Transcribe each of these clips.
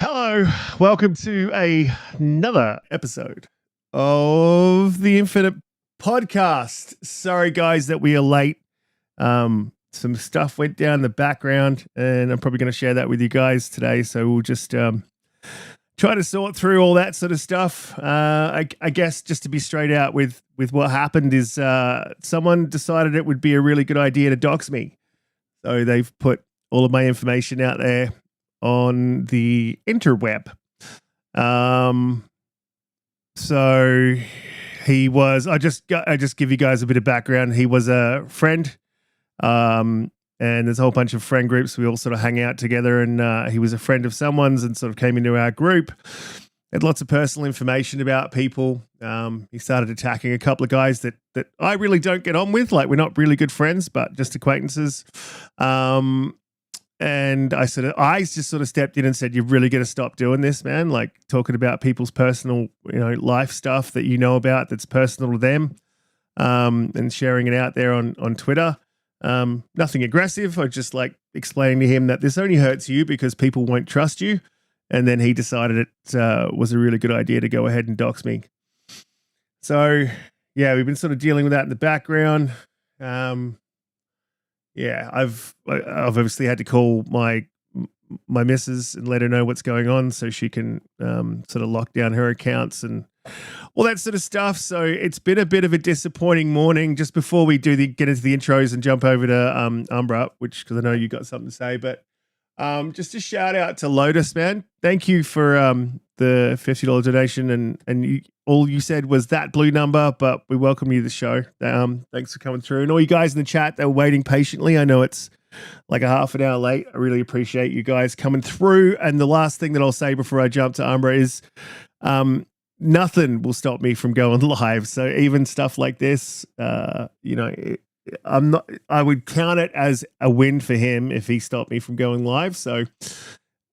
Hello, welcome to another episode of the Infinite Podcast. Sorry, guys, that we are late. Some stuff went down in the background, and I'm probably going to share that with you guys today. So we'll just try to sort through all that sort of stuff. I guess just to be straight out with what happened is someone decided it would be a really good idea to dox me. So they've put all of my information out there on the interweb. So he was, I just give you guys a bit of background. He was a friend, and there's a whole bunch of friend groups. We all sort of hang out together, and he was a friend of someone's and sort of came into our group. Had lots of personal information about people. He started attacking a couple of guys that I really don't get on with. Like, we're not really good friends, but just acquaintances. And I just sort of stepped in and said, "You're really going to stop doing this, man. Like, talking about people's personal, life stuff that you know about that's personal to them, and sharing it out there on Twitter. Nothing aggressive. I just like explaining to him that this only hurts you because people won't trust you." And then he decided it was a really good idea to go ahead and dox me. So yeah, we've been sort of dealing with that in the background. Yeah, I've obviously had to call my missus and let her know what's going on so she can sort of lock down her accounts and all that sort of stuff. So it's been a bit of a disappointing morning. Just before we get into the intros and jump over to Umbra, because I know you got something to say, but just a shout out to Lotus, man. Thank you for the $50 donation, and all you said was ThatBlueNumber, but we welcome you to the show. Thanks for coming through, and all you guys in the chat that were waiting patiently. I know it's like a half an hour late. I really appreciate you guys coming through. And the last thing that I'll say before I jump to Umbra is nothing will stop me from going live. So even stuff like this, I would count it as a win for him if he stopped me from going live. So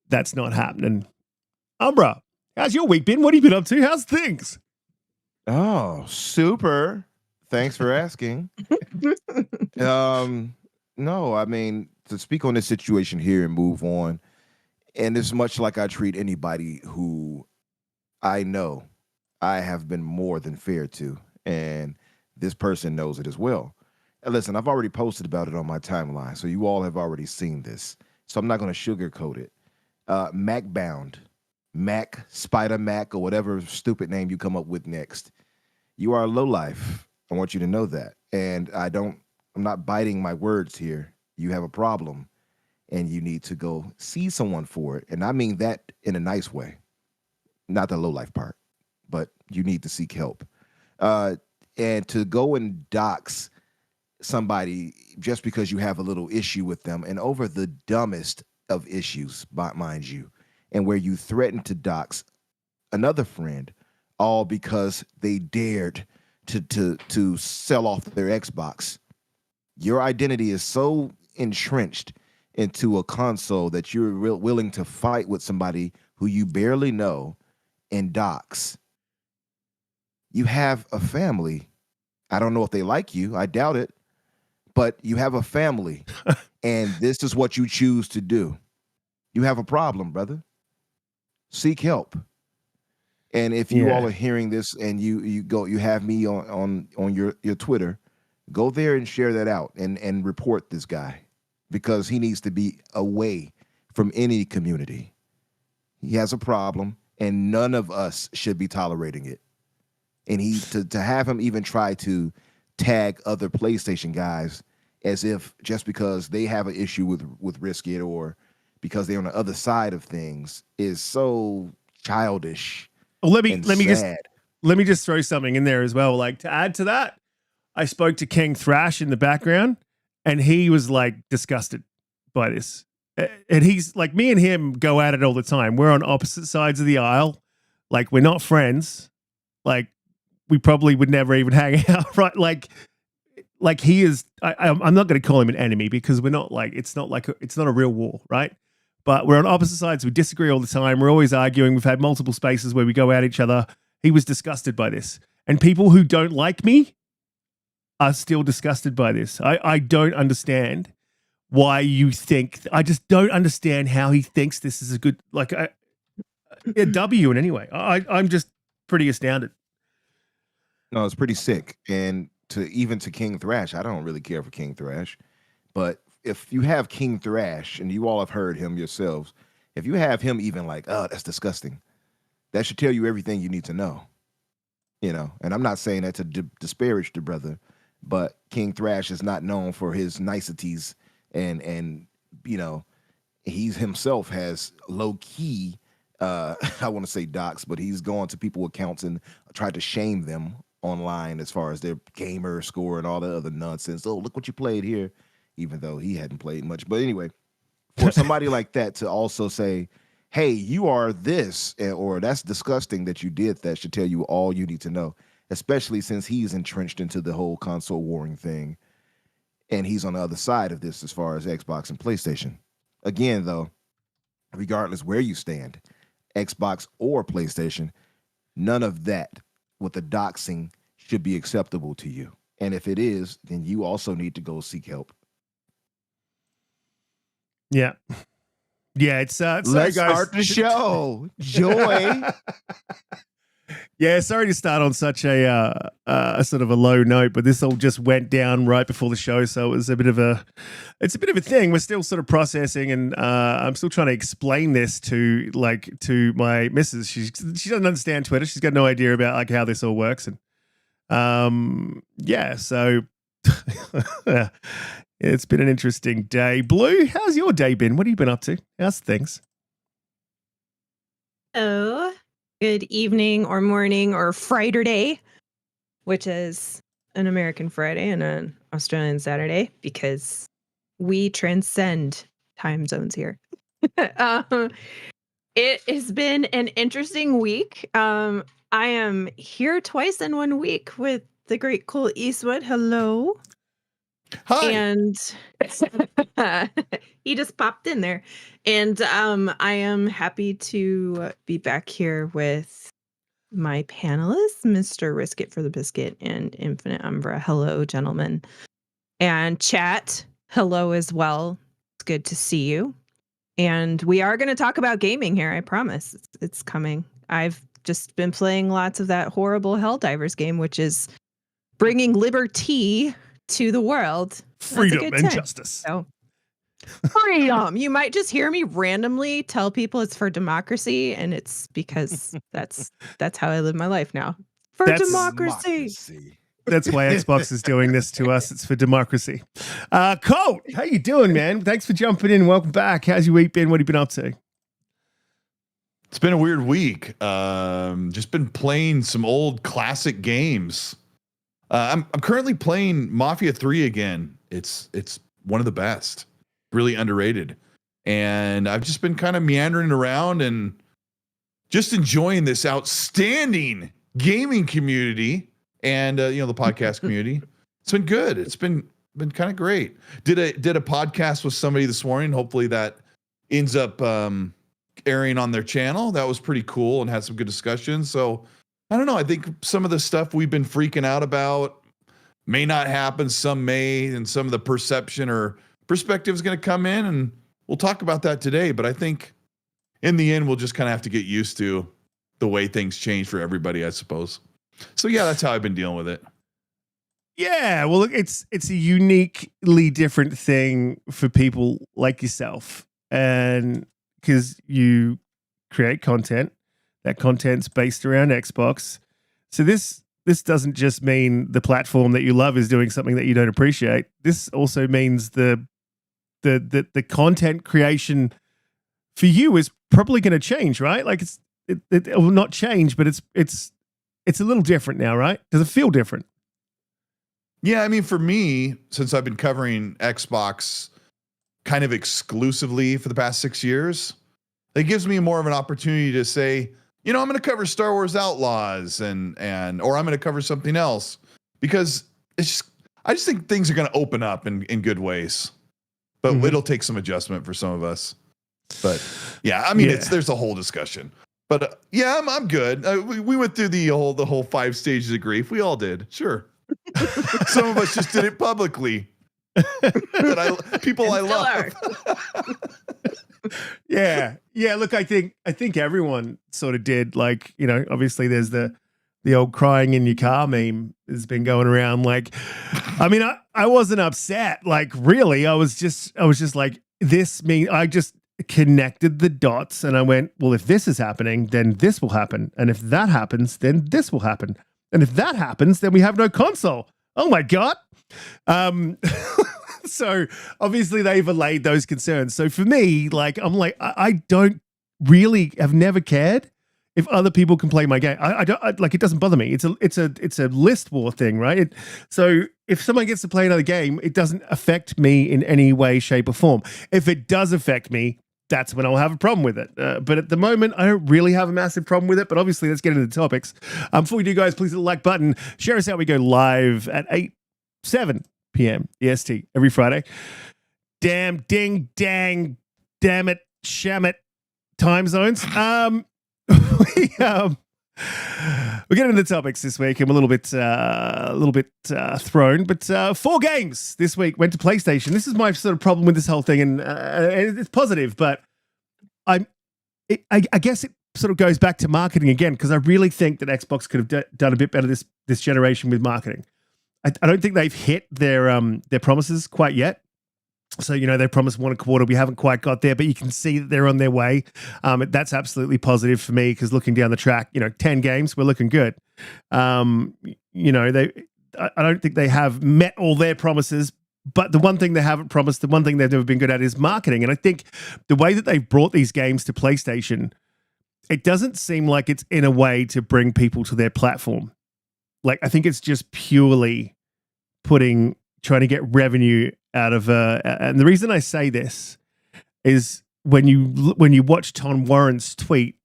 that's not happening. Umbra, how's your week been? What have you been up to? How's things? Oh, super. Thanks for asking. No, I mean, to speak on this situation here and move on, and it's much like I treat anybody who I know I have been more than fair to, and this person knows it as well. And listen, I've already posted about it on my timeline, so you all have already seen this. So I'm not going to sugarcoat it. Macbound, Mac, Spider Mac, or whatever stupid name you come up with next. You are a lowlife. I want you to know that. And I'm not biting my words here. You have a problem, and you need to go see someone for it. And I mean that in a nice way. Not the lowlife part, but you need to seek help. And to go and dox somebody just because you have a little issue with them, and over the dumbest of issues, mind you, and where you threaten to dox another friend, all because they dared to sell off their Xbox. Your identity is so entrenched into a console that you're willing to fight with somebody who you barely know and dox. You have a family. I don't know if they like you. I doubt it. But you have a family, and this is what you choose to do. You have a problem, brother. Seek help. And if you all are hearing this and you have me on your Twitter, go there and share that out and report this guy, because he needs to be away from any community. He has a problem, and none of us should be tolerating it. And to have him even try to tag other PlayStation guys as if just because they have an issue with Riskit or because they're on the other side of things is so childish. Well, let me just throw something in there as well. Like, to add to that, I spoke to King Thrash in the background, and he was like disgusted by this. And he's like, me and him go at it all the time. We're on opposite sides of the aisle. Like, we're not friends. Like, we probably would never even hang out, right? Like he is. I'm not going to call him an enemy, because we're not like, it's not a real war, right? But we're on opposite sides. We disagree all the time. We're always arguing. We've had multiple spaces where we go at each other. He was disgusted by this, and people who don't like me are still disgusted by this. I don't understand why you think. I just don't understand how he thinks this is a good. Like, a W in any way. I'm just pretty astounded. No, it's pretty sick. And to King Thrash, I don't really care for King Thrash, but if you have King Thrash and you all have heard him yourselves, if you have him even like, oh, that's disgusting, that should tell you everything you need to know. And I'm not saying that to disparage the brother, but King Thrash is not known for his niceties, and he himself has low key, I want to say docs, but he's gone to people's accounts and tried to shame them online as far as their gamer score and all the other nonsense. Oh, look what you played here, even though he hadn't played much. But anyway, for somebody like that to also say, hey, you are this, or that's disgusting that you did that, should tell you all you need to know, especially since he's entrenched into the whole console warring thing. And he's on the other side of this as far as Xbox and PlayStation. Again, though, regardless where you stand, Xbox or PlayStation, none of that with the doxing should be acceptable to you. And if it is, then you also need to go seek help. Yeah. Yeah, it's let's start the show. Joy. Yeah, sorry to start on such a sort of a low note, but this all just went down right before the show, so it was a bit of a thing. We're still sort of processing, and I'm still trying to explain this to my missus. She doesn't understand Twitter. She's got no idea about like how this all works, and so it's been an interesting day. Blue, how's your day been? What have you been up to? How's things? Oh. Good evening or morning or Friday, which is an American Friday and an Australian Saturday because we transcend time zones here. It has been an interesting week. I am here twice in 1 week with the great Cole Eastwood. Hello. Hi. And he just popped in there. And I am happy to be back here with my panelists, Mr. Riskit for the Biscuit and Infinite Umbra. Hello, gentlemen. And chat, hello as well. It's good to see you. And we are going to talk about gaming here, I promise. It's coming. I've just been playing lots of that horrible Helldivers game, which is bringing liberty to the world. Freedom and justice. So, freedom. You might just hear me randomly tell people it's for democracy, and it's because that's how I live my life now. That's democracy. That's why Xbox is doing this to us. It's for democracy. Colt, how you doing, man? Thanks for jumping in. Welcome back. How's your week been? What have you been up to? It's been a weird week. Just been playing some old classic games. I'm currently playing Mafia 3 again. It's one of the best, really underrated. And I've just been kind of meandering around and just enjoying this outstanding gaming community and the podcast community. It's been good. It's been kind of great. Did a podcast with somebody this morning. Hopefully that ends up airing on their channel. That was pretty cool and had some good discussions. So I don't know. I think some of the stuff we've been freaking out about may not happen. Some may, and some of the perception or perspective is going to come in, and we'll talk about that today. But I think in the end, we'll just kind of have to get used to the way things change for everybody, I suppose. So yeah, that's how I've been dealing with it. Yeah, well, look, it's a uniquely different thing for people like yourself, and because you create content. That content's based around Xbox. So this doesn't just mean the platform that you love is doing something that you don't appreciate. This also means the content creation for you is probably going to change, right? Like it will not change, but it's a little different now, right? Does it feel different? Yeah, I mean, for me, since I've been covering Xbox kind of exclusively for the past 6 years, it gives me more of an opportunity to say, I'm going to cover Star Wars Outlaws or I'm going to cover something else, because I just think things are going to open up in good ways, but it'll take some adjustment for some of us. But yeah, I mean, there's a whole discussion, but I'm good. We went through the whole 5 stages of grief. We all did. Sure. Some of us just did it publicly. People I love. Yeah. Look, I think everyone sort of did. Like, obviously there's the old crying in your car meme has been going around. Like, I mean, I wasn't upset. Like, really, I was just like, I just connected the dots and I went, well, if this is happening, then this will happen. And if that happens, then this will happen. And if that happens, then we have no console. Oh my God. So obviously they've allayed those concerns. So for me, like, I'm like, I don't really have never cared if other people can play my game. I don't like, it doesn't bother me. It's a list war thing, right? So if someone gets to play another game, it doesn't affect me in any way, shape, or form. If it does affect me, that's when I'll have a problem with it. But at the moment, I don't really have a massive problem with it. But obviously, let's get into the topics. Before we do, guys, please hit the like button. Share us out. We go live at 7 p.m. EST every Friday. Damn, ding, dang, damn it, sham it, time zones. We're getting into the topics this week. I'm a little bit thrown, but 4 games this week went to PlayStation. This is my sort of problem with this whole thing, and it's positive, but I guess it sort of goes back to marketing again, because I really think that Xbox could have done a bit better this generation with marketing. I don't think they've hit their promises quite yet. So, they promised 1 a quarter. We haven't quite got there, but you can see that they're on their way. That's absolutely positive for me, because looking down the track, 10 games, we're looking good. I don't think they have met all their promises, but the one thing they haven't promised, the one thing they've never been good at is marketing. And I think the way that they've brought these games to PlayStation, it doesn't seem like it's in a way to bring people to their platform. Like, I think it's just purely trying to get revenue out of and the reason I say this is when you watch Tom Warren's tweet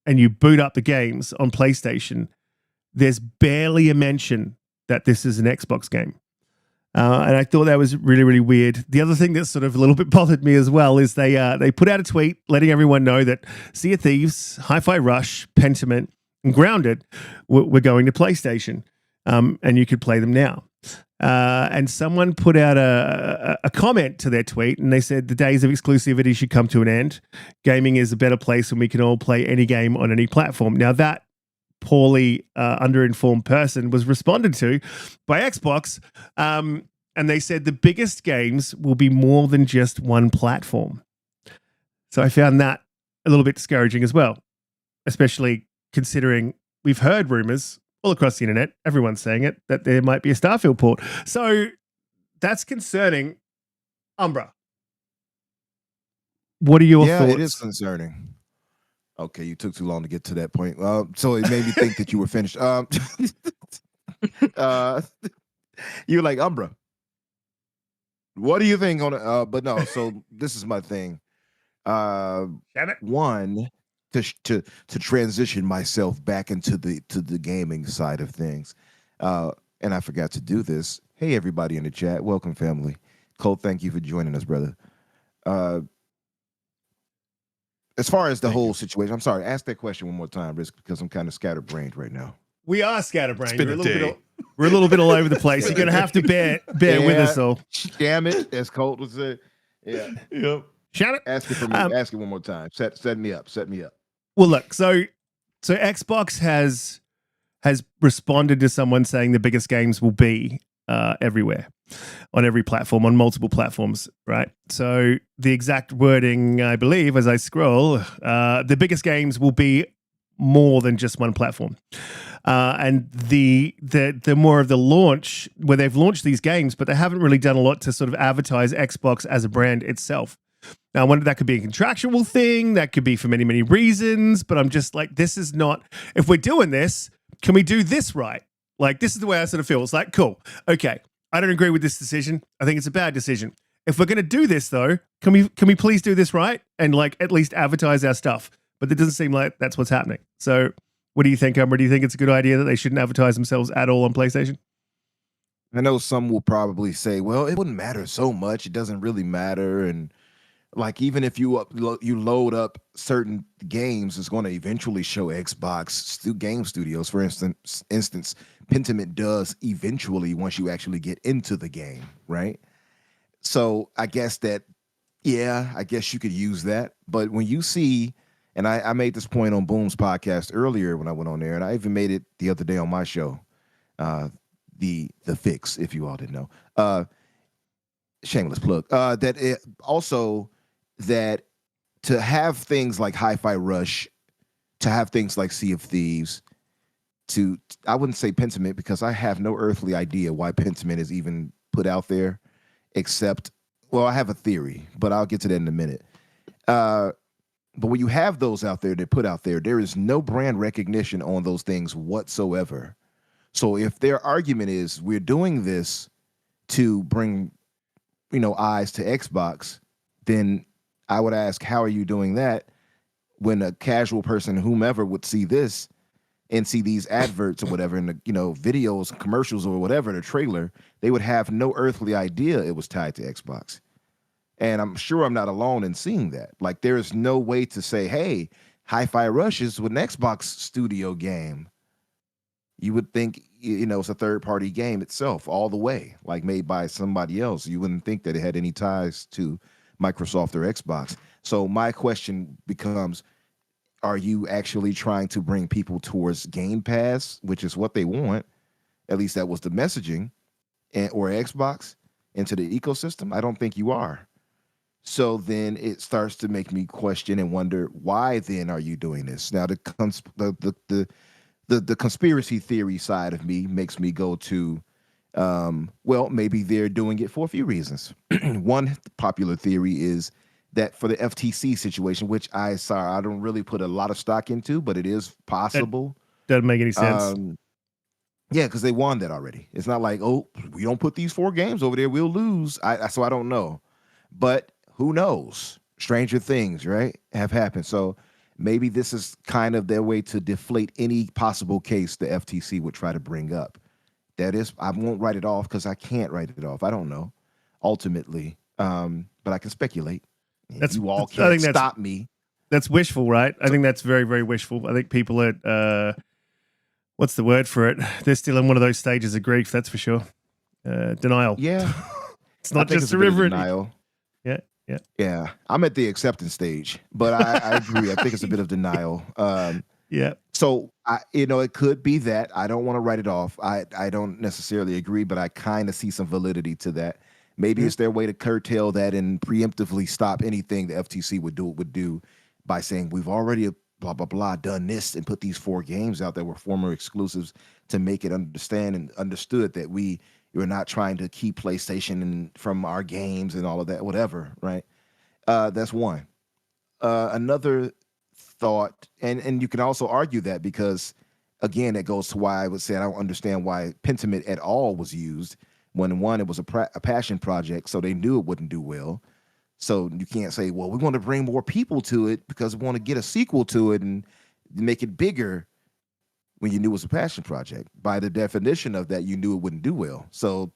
and you boot up the games on PlayStation, there's barely a mention that this is an Xbox game. And I thought that was really, really weird. The other thing that sort of a little bit bothered me as well is they put out a tweet letting everyone know that Sea of Thieves, Hi-Fi Rush, Pentiment, and Grounded were going to PlayStation, and you could play them now. And someone put out a comment to their tweet, and they said the days of exclusivity should come to an end. Gaming is a better place, and we can all play any game on any platform. Now, that poorly underinformed person was responded to by Xbox, and they said the biggest games will be more than just one platform. So I found that a little bit discouraging as well, especially considering we've heard rumors all across the internet, everyone's saying it, that there might be a Starfield port. So that's concerning. Umbra, what are your thoughts? Yeah, it is concerning. Okay, you took too long to get to that point. So it made me think that you were finished. You were like, Umbra, what do you think on it? But no, so this is my thing. One, to transition myself back into the gaming side of things. And I forgot to do this. Hey, everybody in the chat. Welcome, family. Cole, thank you for joining us, brother. As far as the whole situation, I'm sorry, ask that question one more time, Risk, because I'm kind of scatterbrained right now. We are scatterbrained. We're a little bit all over the place. You're going to have to bear with us all. Damn it, as Colt would say. Yeah. Yep. Shout it. Ask it for me. Ask it one more time. Set me up. Set me up. Well, look, so Xbox has responded to someone saying the biggest games will be everywhere, on every platform, on multiple platforms, right? So the exact wording, I believe, as I scroll, the biggest games will be more than just one platform. And the more of the launch, where they've launched these games, but they haven't really done a lot to sort of advertise Xbox as a brand itself. Now, I wonder, that could be a contractual thing. That could be for many, many reasons. But I'm just like, this is not, if we're doing this, can we do this right? Like, this is the way I sort of feel. It's like, cool. Okay. I don't agree with this decision. I think it's a bad decision. If we're going to do this, though, can we please do this right? And like, at least advertise our stuff. But it doesn't seem like that's what's happening. So what do you think, Umbra? Do you think it's a good idea that they shouldn't advertise themselves at all on PlayStation? I know some will probably say, well, it wouldn't matter so much. It doesn't really matter. And like, even if you load up certain games, it's going to eventually show Xbox game studios. For instance, Pentiment does eventually once you actually get into the game, right? So I guess that Yeah, I guess you could use that. But when you see, and I made this point on Boom's podcast earlier when I went on there, and I even made it the other day on my show, the Fix, if you all didn't know. Shameless plug. That it also that to have things like Hi-Fi Rush, to have things like Sea of Thieves, I wouldn't say Pentiment because I have no earthly idea why Pentiment is even put out there, except, well, I have a theory, but I'll get to that in a minute. But when you have those out there that put out there, there is no brand recognition on those things whatsoever. So if their argument is we're doing this to bring, eyes to Xbox, then I would ask, how are you doing that when a casual person, whomever, would see this and see these adverts or whatever in the, videos, commercials or whatever, the trailer, they would have no earthly idea it was tied to Xbox. And I'm sure I'm not alone in seeing that. Like, there is no way to say, hey, Hi-Fi Rush is an Xbox studio game. You would think, it's a third-party game itself all the way, like made by somebody else. You wouldn't think that it had any ties to Microsoft or Xbox. So my question becomes, are you actually trying to bring people towards Game Pass, which is what they want? At least that was the messaging, or Xbox into the ecosystem? I don't think you are. So then it starts to make me question and wonder, why then are you doing this? Now the conspiracy theory side of me makes me go to, well, maybe they're doing it for a few reasons. One popular theory is that for the FTC situation, which I don't really put a lot of stock into, but it is possible. That doesn't make any sense. Yeah, because they won that already. It's not like, oh, we don't put these 4 games over there, we'll lose. So I don't know. But who knows? Stranger things, right, have happened. So maybe this is kind of their way to deflate any possible case the FTC would try to bring up. That is, I won't write it off because I can't write it off. I don't know, ultimately, but I can speculate. You all can't stop me. That's wishful, right? I think that's very, very wishful. I think people are, what's the word for it? They're still in one of those stages of grief, that's for sure. Denial. Yeah. It's not just a river. Denial. Yeah. I'm at the acceptance stage, but I agree. I think it's a bit of denial. Yeah. So it could be that. I don't want to write it off. I don't necessarily agree, but I kind of see some validity to that. Maybe it's their way to curtail that and preemptively stop anything the FTC would do by saying we've already blah blah blah done this and put these 4 games out that were former exclusives to make it understood that we're not trying to keep PlayStation from our games and all of that, whatever, right? That's one. Another thought, and you can also argue that because, again, that goes to why I would say I don't understand why Pentiment at all was used when, one, it was a passion project, so they knew it wouldn't do well. So you can't say, well, we want to bring more people to it because we want to get a sequel to it and make it bigger when you knew it was a passion project. By the definition of that, you knew it wouldn't do well. So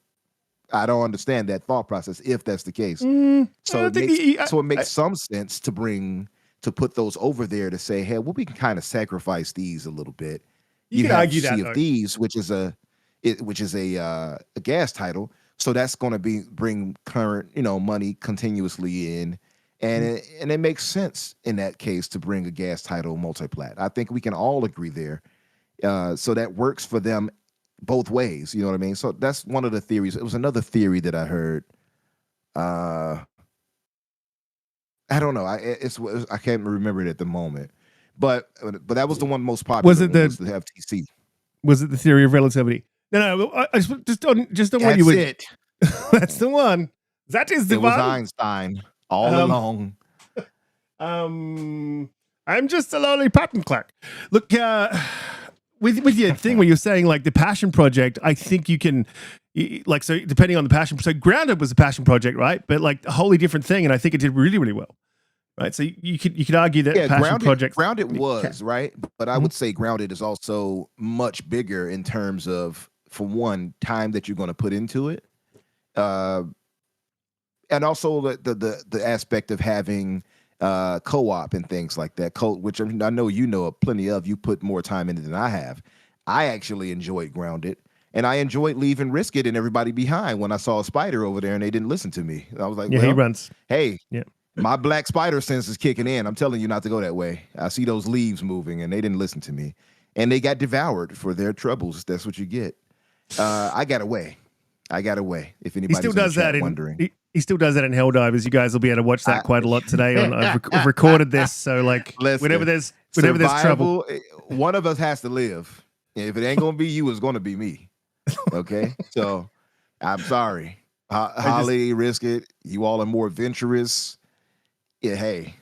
I don't understand that thought process if that's the case. So it makes some sense to put those over there to say, hey, well, we can kind of sacrifice these a little bit. You can argue that, Sea of Thieves, which is a gas title, so that's going to bring current money continuously in, and it makes sense in that case to bring a gas title multi-plat. I think we can all agree there. So that works for them both ways. You know what I mean? So that's one of the theories. It was another theory that I heard. I don't know. I can't remember it at the moment, but that was the one most popular. Was it the FTC? Was it the theory of relativity? No. I just don't want you. That's it. That's the one. That is the one. It was Einstein all along. I'm just a lonely patent clerk. Look, with your thing where you're saying like the passion project, I think you can, like, so depending on the passion. So Grounded was a passion project, right? But like a wholly different thing, and I think it did really, really well. Right, so you could argue that passion project. Grounded was right, but I would say Grounded is also much bigger in terms of, for one, time that you're going to put into it, and also the aspect of having co-op and things like that. Which I know you know plenty of. You put more time in it than I have. I actually enjoyed Grounded, and I enjoyed leaving Riskit and everybody behind when I saw a spider over there and they didn't listen to me. I was like, yeah, well, he runs. Hey, yeah. My black spider sense is kicking in. I'm telling you not to go that way. I see those leaves moving, and they didn't listen to me, and they got devoured for their troubles. That's what you get. I got away. If He anybody's still does that wondering, he still does that in Helldivers. You guys will be able to watch that quite a lot today. I've recorded this, so like whenever there's trouble, one of us has to live. If it ain't gonna be you, it's gonna be me. Okay, so I'm sorry, Holly, Riskit. You all are more adventurous. Yeah, hey.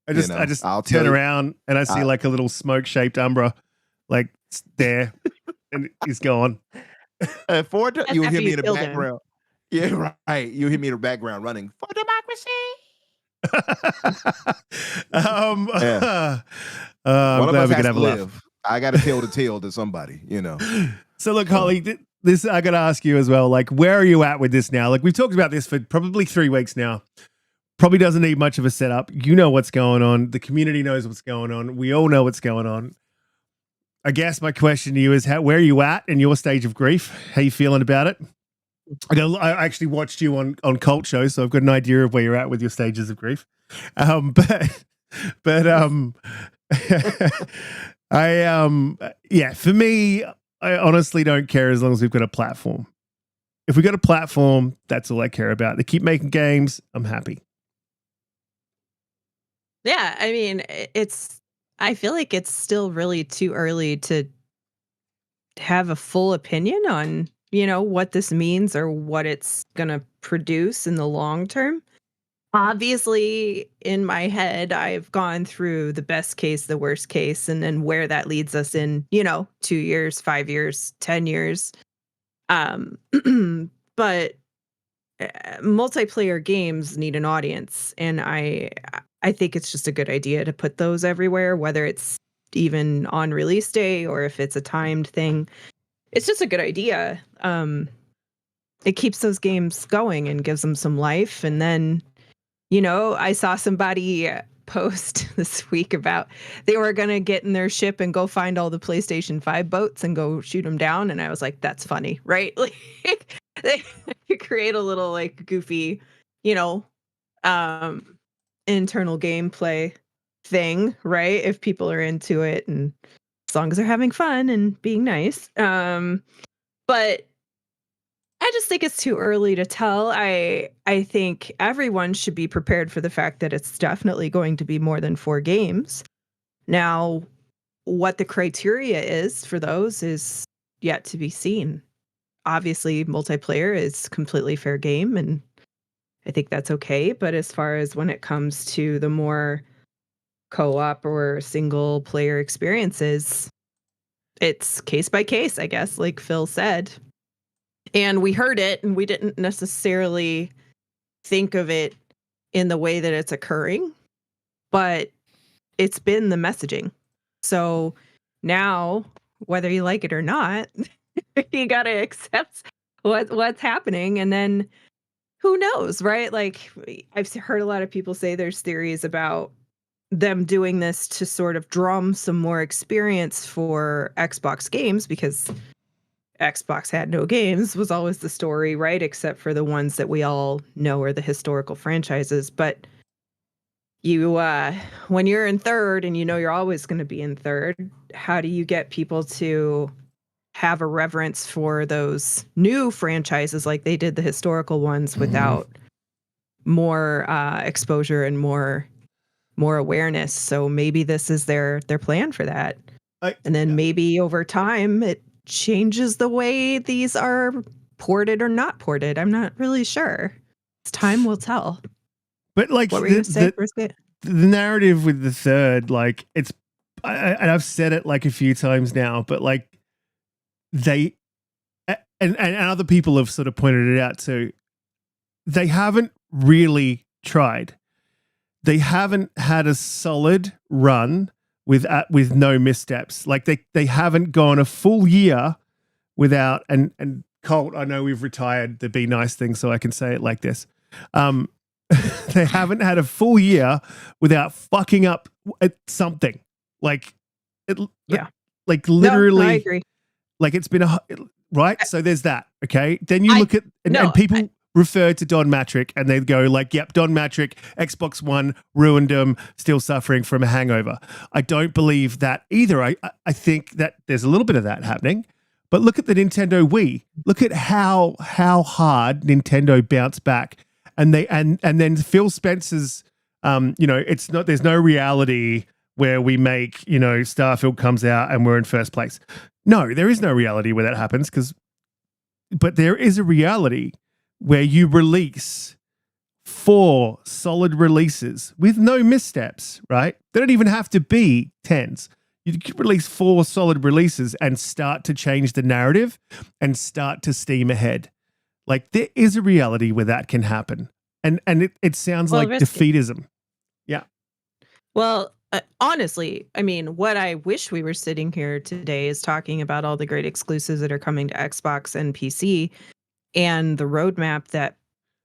I just turn around and I see like a little smoke-shaped Umbra, like there, and he's gone. You hear me in the background. Yeah, right. You hear me in the background running for democracy. Yeah. One of us has to live. I got to tell the tale to somebody, So look, Holly, this I got to ask you as well. Like, where are you at with this now? Like, we've talked about this for probably 3 weeks now. Probably doesn't need much of a setup. You know what's going on. The community knows what's going on. We all know what's going on. I guess my question to you is, where are you at in your stage of grief? How you feeling about it? I actually watched you on Cult Show, so I've got an idea of where you're at with your stages of grief. For me, I honestly don't care as long as we've got a platform. If we got a platform, that's all I care about. They keep making games, I'm happy. Yeah, I mean, I feel like it's still really too early to have a full opinion on, what this means or what it's going to produce in the long term. Obviously, in my head, I've gone through the best case, the worst case, and then where that leads us in, 2 years, 5 years, 10 years. But multiplayer games need an audience, and I think it's just a good idea to put those everywhere, whether it's even on release day or if it's a timed thing. It's just a good idea. It keeps those games going and gives them some life. And then, I saw somebody post this week about they were going to get in their ship and go find all the PlayStation 5 boats and go shoot them down. And I was like, that's funny, right? Like, they create a little like goofy, internal gameplay thing, right? If people are into it and as long as they're having fun and being nice. But I just think it's too early to tell. I think everyone should be prepared for the fact that it's definitely going to be more than 4 games. Now, what the criteria is for those is yet to be seen. Obviously, multiplayer is completely fair game, and I think that's okay. But as far as when it comes to the more co-op or single player experiences, it's case by case, I guess, like Phil said. And we heard it, and we didn't necessarily think of it in the way that it's occurring, but it's been the messaging. So now, whether you like it or not, you got to accept what's happening. And then who knows, right? Like, I've heard a lot of people say there's theories about them doing this to sort of drum some more experience for Xbox games, because Xbox had no games was always the story, right? Except for the ones that we all know are the historical franchises. But you, when you're in third and you're always going to be in third, how do you get people to have a reverence for those new franchises like they did the historical ones without more exposure and more awareness? So maybe this is their plan for that. And then maybe over time it changes the way these are ported or not ported. I'm not really sure. Time will tell. But like the narrative with the third, like and I've said it like a few times now, but like they and other people have sort of pointed it out too. They haven't really tried. They haven't had a solid run with no missteps. Like they haven't gone a full year without and Colt, I know we've retired the be nice thing, so I can say it like this. They haven't had a full year without fucking up at something. Like like literally. No, I agree. Like it's been right. So there's that. Okay. Then you look at and people refer to Don Matrick and they'd go like, yep, Don Matrick, Xbox One, ruined him, still suffering from a hangover. I don't believe that either. I think that there's a little bit of that happening. But look at the Nintendo Wii. Look at how hard Nintendo bounced back. And then Phil Spencer's there's no reality where we make, Starfield comes out and we're in first place. No, there is no reality where that happens but there is a reality where you release 4 solid releases with no missteps, right? They don't even have to be 10s. You can release 4 solid releases and start to change the narrative and start to steam ahead. Like there is a reality where that can happen. And it sounds like defeatism. Yeah. Well, honestly, I mean, what I wish we were sitting here today is talking about all the great exclusives that are coming to Xbox and PC and the roadmap that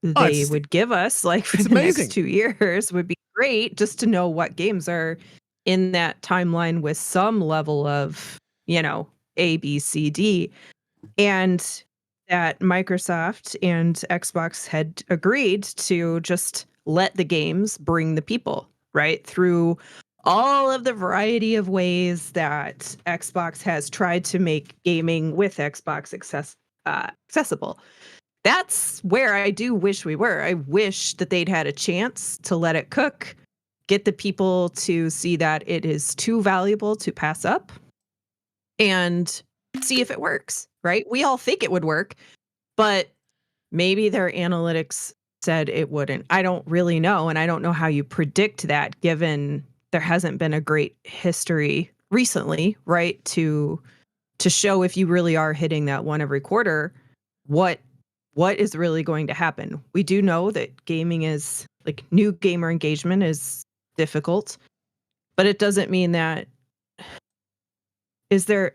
they would give us like for the next 2 years would be great, just to know what games are in that timeline with some level of, A, B, C, D. And that Microsoft and Xbox had agreed to just let the games bring the people, right? Through all of the variety of ways that Xbox has tried to make gaming with Xbox accessible. That's where I do wish we were. I wish that they'd had a chance to let it cook, get the people to see that it is too valuable to pass up, and see if it works, right? We all think it would work, but maybe their analytics said it wouldn't. I don't really know, and I don't know how you predict that given there hasn't been a great history recently, right? To show if you really are hitting that one every quarter, what is really going to happen. We do know that gaming is like new gamer engagement is difficult, but it doesn't mean that is there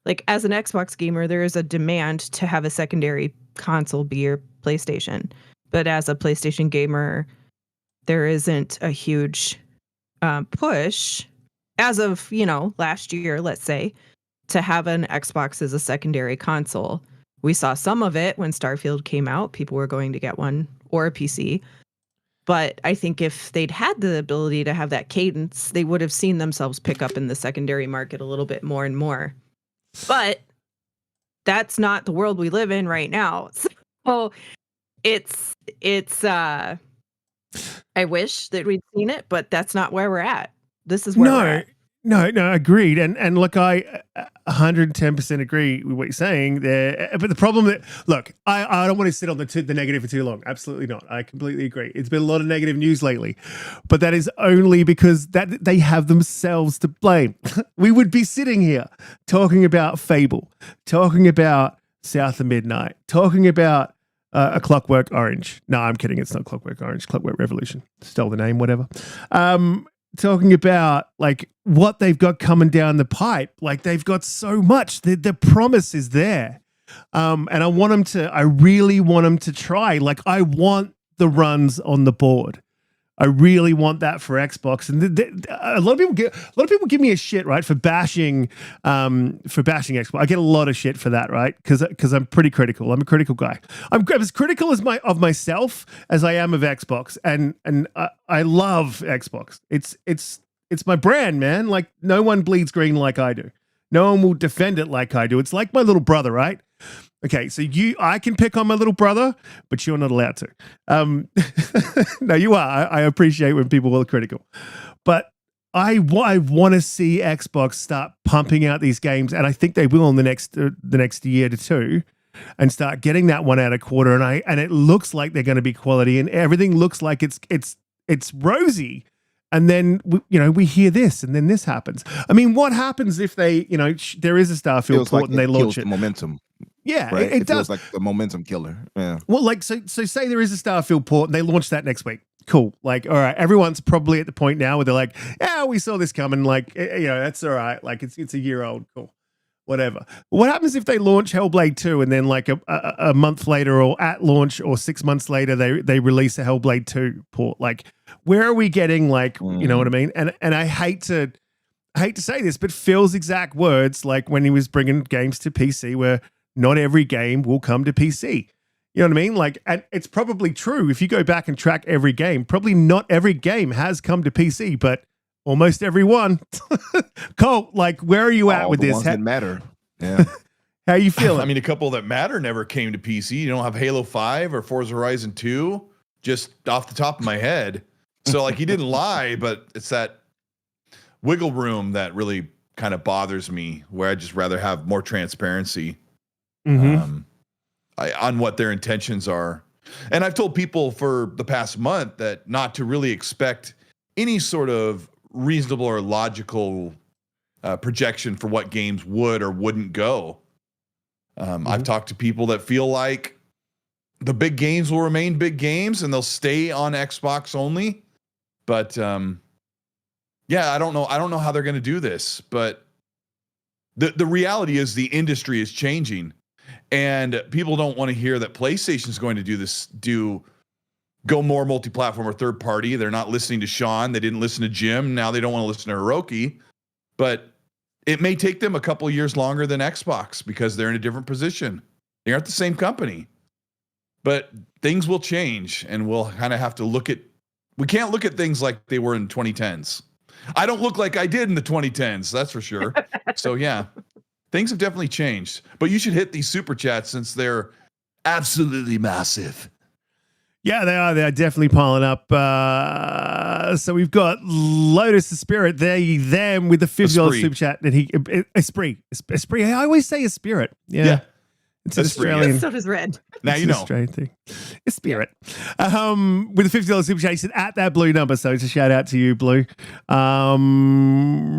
like as an Xbox gamer, there is a demand to have a secondary console be your PlayStation. But as a PlayStation gamer, there isn't a huge push as of, last year, let's say, to have an Xbox as a secondary console. We saw some of it when Starfield came out. People were going to get one or a PC. But I think if they'd had the ability to have that cadence, they would have seen themselves pick up in the secondary market a little bit more and more. But that's not the world we live in right now. So it's I wish that we'd seen it, but that's not where we're at. This is where we're at. No, agreed. And look, I 110% agree with what you're saying there. But the problem I don't want to sit on the negative for too long. Absolutely not. I completely agree. It's been a lot of negative news lately, but that is only because that they have themselves to blame. We would be sitting here talking about Fable, talking about South of Midnight, talking about A Clockwork Orange. No, I'm kidding. It's not Clockwork Orange. Clockwork Revolution. Stole the name, whatever. Talking about like what they've got coming down the pipe. Like they've got so much. The promise is there. And I really want them to try. Like I want the runs on the board. I really want that for Xbox, and a lot of people give me a shit, right, for bashing Xbox. I get a lot of shit for that, right, because I'm pretty critical. I'm a critical guy. I'm as critical of myself as I am of Xbox, and I love Xbox. It's my brand, man. Like no one bleeds green like I do. No one will defend it like I do. It's like my little brother, right? Okay, so I can pick on my little brother, but you're not allowed to. No, you are. I appreciate when people are critical. But I want to see Xbox start pumping out these games, and I think they will in the next year to two, and start getting that one out a quarter. And it looks like they're going to be quality, and everything looks like it's rosy. And then we hear this, and then this happens. I mean, what happens if they there is a Starfield port and they launch it? Momentum. Yeah, right? it does. Feels like the momentum killer. Yeah. Well, like so say there is a Starfield port and they launch that next week. Cool. Like, all right, everyone's probably at the point now where they're like, yeah, we saw this coming. Like, that's all right. Like, it's a year old. Cool. Whatever. What happens if they launch Hellblade 2 and then like a month later or at launch or 6 months later they release a Hellblade 2 port? Like, where are we getting like, you know what I mean? And I hate to say this, but Phil's exact words, like when he was bringing games to PC, where not every game will come to PC. You know what I mean? Like, and it's probably true. If you go back and track every game, probably not every game has come to PC, but almost every one. Colt, like, where are you at All with the this? ones that matter. Yeah. How are you feeling? I mean, a couple that matter never came to PC. You don't have Halo 5 or Forza Horizon 2, just off the top of my head. So, like, he didn't lie, but it's that wiggle room that really kind of bothers me, where I'd just rather have more transparency. On what their intentions are. And I've told people for the past month that not to really expect any sort of reasonable or logical projection for what games would or wouldn't go. I've talked to people that feel like the big games will remain big games and they'll stay on Xbox only. But yeah, I don't know how they're going to do this, but the reality is the industry is changing. And people don't want to hear that PlayStation is going to do this, go more multi-platform or third party. They're not listening to Sean. They didn't listen to Jim. Now they don't want to listen to Hiroki. But it may take them a couple of years longer than Xbox because they're in a different position. They aren't the same company. But things will change, and we'll kind of have to we can't look at things like they were in 2010s. I don't look like I did in the 2010s, that's for sure. So yeah. Things have definitely changed, but you should hit these super chats since they're absolutely massive. Yeah, they are. They're definitely piling up. So we've got Lotus the Spirit, them with the $50 super chat. And Esprit. I always say a spirit. Yeah. It's an Australian. So does Red. Now you know. Australian thing. A spirit. With a $50 super chat, he said, at that blue number. So it's a shout out to you, Blue.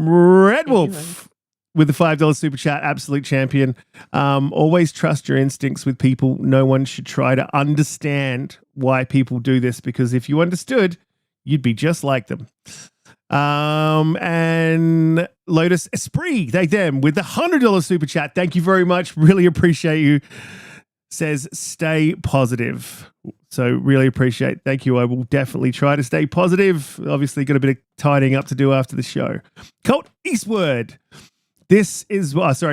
Red Wolf. With the $5 super chat, absolute champion. Always trust your instincts with people. No one should try to understand why people do this, because if you understood, you'd be just like them. And Lotus Esprit, them with the $100 super chat. Thank you very much. Really appreciate you. Says stay positive. So really appreciate. Thank you. I will definitely try to stay positive. Obviously got a bit of tidying up to do after the show. Colt Eastwood. This is,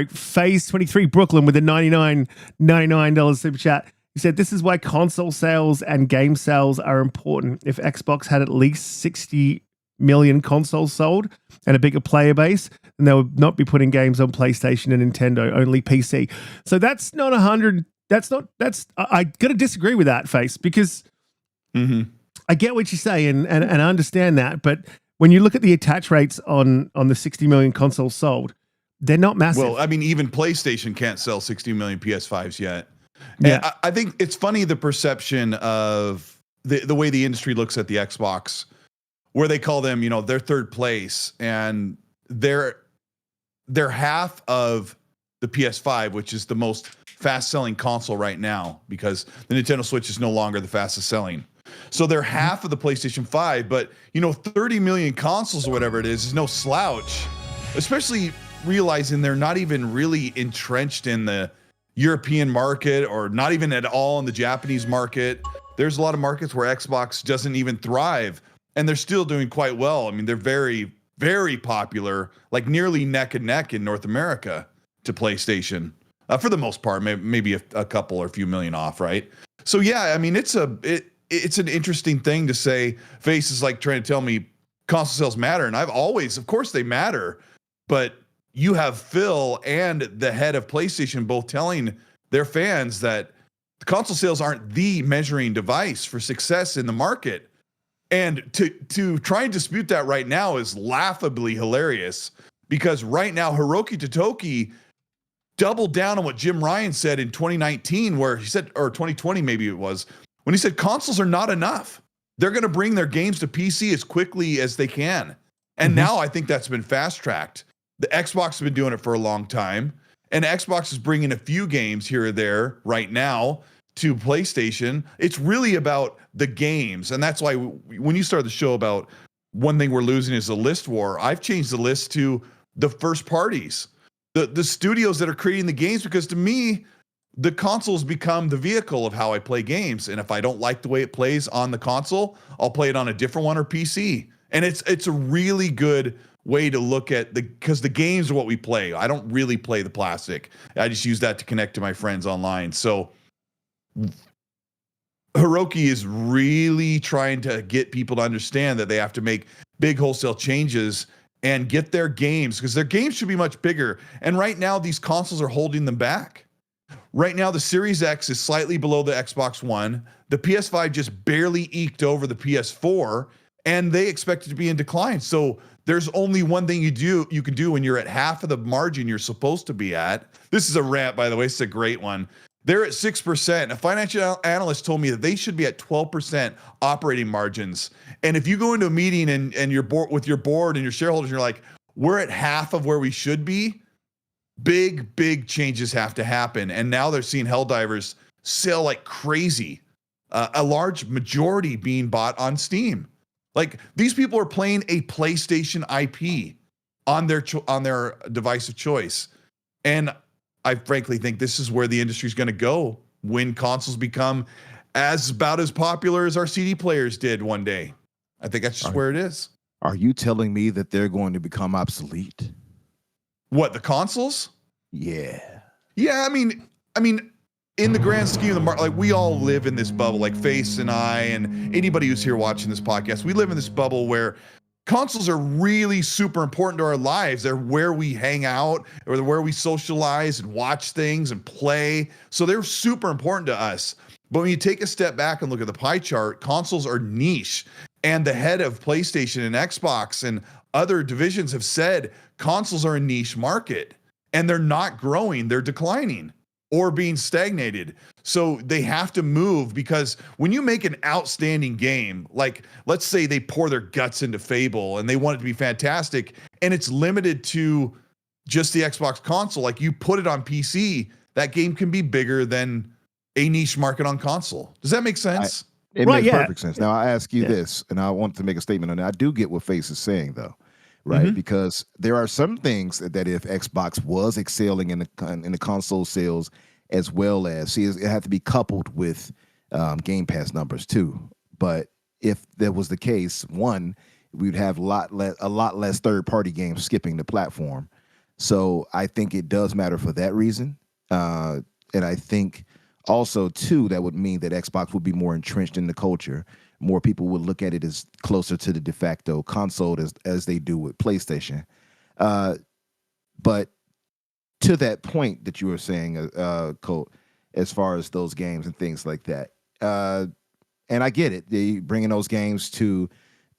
Phase 23 Brooklyn with a $99 super chat. He said, this is why console sales and game sales are important. If Xbox had at least 60 million consoles sold and a bigger player base, then they would not be putting games on PlayStation and Nintendo, only PC. So that's not 100. I got to disagree with that, Face, because I get what you say and I understand that. But when you look at the attach rates on the 60 million consoles sold, they're not massive. Well, I mean, even PlayStation can't sell 60 million PS5s yet. Yeah. And I think it's funny, the perception of the way the industry looks at the Xbox, where they call them, their third place, and they're half of the PS5, which is the most fast-selling console right now, because the Nintendo Switch is no longer the fastest selling. So they're half of the PlayStation 5, but 30 million consoles or whatever it is no slouch, especially realizing they're not even really entrenched in the European market, or not even at all in the Japanese market. There's a lot of markets where Xbox doesn't even thrive, and they're still doing quite well. I mean, they're very, very popular, like nearly neck and neck in North America to PlayStation, for the most part, maybe a couple or a few million off, right? So yeah, I mean, it's an interesting thing to say. Face is like trying to tell me console sales matter, and I've always, of course they matter, but you have Phil and the head of PlayStation both telling their fans that the console sales aren't the measuring device for success in the market. And to try and dispute that right now is laughably hilarious, because right now Hiroki Totoki doubled down on what Jim Ryan said in 2019, where he said, or 2020 maybe it was, when he said consoles are not enough. They're going to bring their games to PC as quickly as they can. And now I think that's been fast-tracked. The Xbox has been doing it for a long time, and Xbox is bringing a few games here or there right now to PlayStation. It's really about the games, and that's why when you started the show about one thing we're losing is the list war, I've changed the list to the first parties, the studios that are creating the games, because to me, the consoles become the vehicle of how I play games, and if I don't like the way it plays on the console, I'll play it on a different one or PC. And it's a really good way to look at because the games are what we play. I don't really play the plastic. I just use that to connect to my friends online. So Hiroki is really trying to get people to understand that they have to make big wholesale changes and get their games, because their games should be much bigger. And right now, these consoles are holding them back. Right now, the Series X is slightly below the Xbox One. The PS5 just barely eked over the PS4, and they expect it to be in decline. So there's only one thing you can do when you're at half of the margin you're supposed to be at. This is a rant, by the way. It's a great one. They're at 6%. A financial analyst told me that they should be at 12% operating margins. And if you go into a meeting and you're with your board and your shareholders, and you're like, we're at half of where we should be, big changes have to happen. And now they're seeing Helldivers sell like crazy. A large majority being bought on Steam. Like, these people are playing a PlayStation IP on their device of choice. And I frankly think this is where the industry is going to go when consoles become about as popular as our CD players did one day. I think that's just where it is. Are you telling me that they're going to become obsolete? What, the consoles? Yeah. Yeah, I mean, in the grand scheme of the market, like, we all live in this bubble, like Face and I and anybody who's here watching this podcast, we live in this bubble where consoles are really super important to our lives. They're where we hang out, or where we socialize and watch things and play. So they're super important to us. But when you take a step back and look at the pie chart, consoles are niche. And the head of PlayStation and Xbox and other divisions have said consoles are a niche market, and they're not growing, they're declining or being stagnated. So they have to move, because when you make an outstanding game, like, let's say they pour their guts into Fable and they want it to be fantastic, and it's limited to just the Xbox console, like, you put it on PC, that game can be bigger than a niche market on console. Does that make sense? It makes perfect sense. Now, I ask you this, and I want to make a statement on that. I do get what Face is saying, though, right? Mm-hmm. Because there are some things that if Xbox was excelling in the console sales, as well as, it had to be coupled with Game Pass numbers too. But if that was the case, one, we'd have a lot less third-party games skipping the platform. So I think it does matter for that reason, and I think also, too, that would mean that Xbox would be more entrenched in the culture. More people would look at it as closer to the de facto console as they do with PlayStation. But to that point that you were saying, Colt, as far as those games and things like that, and I get it. They bringing those games to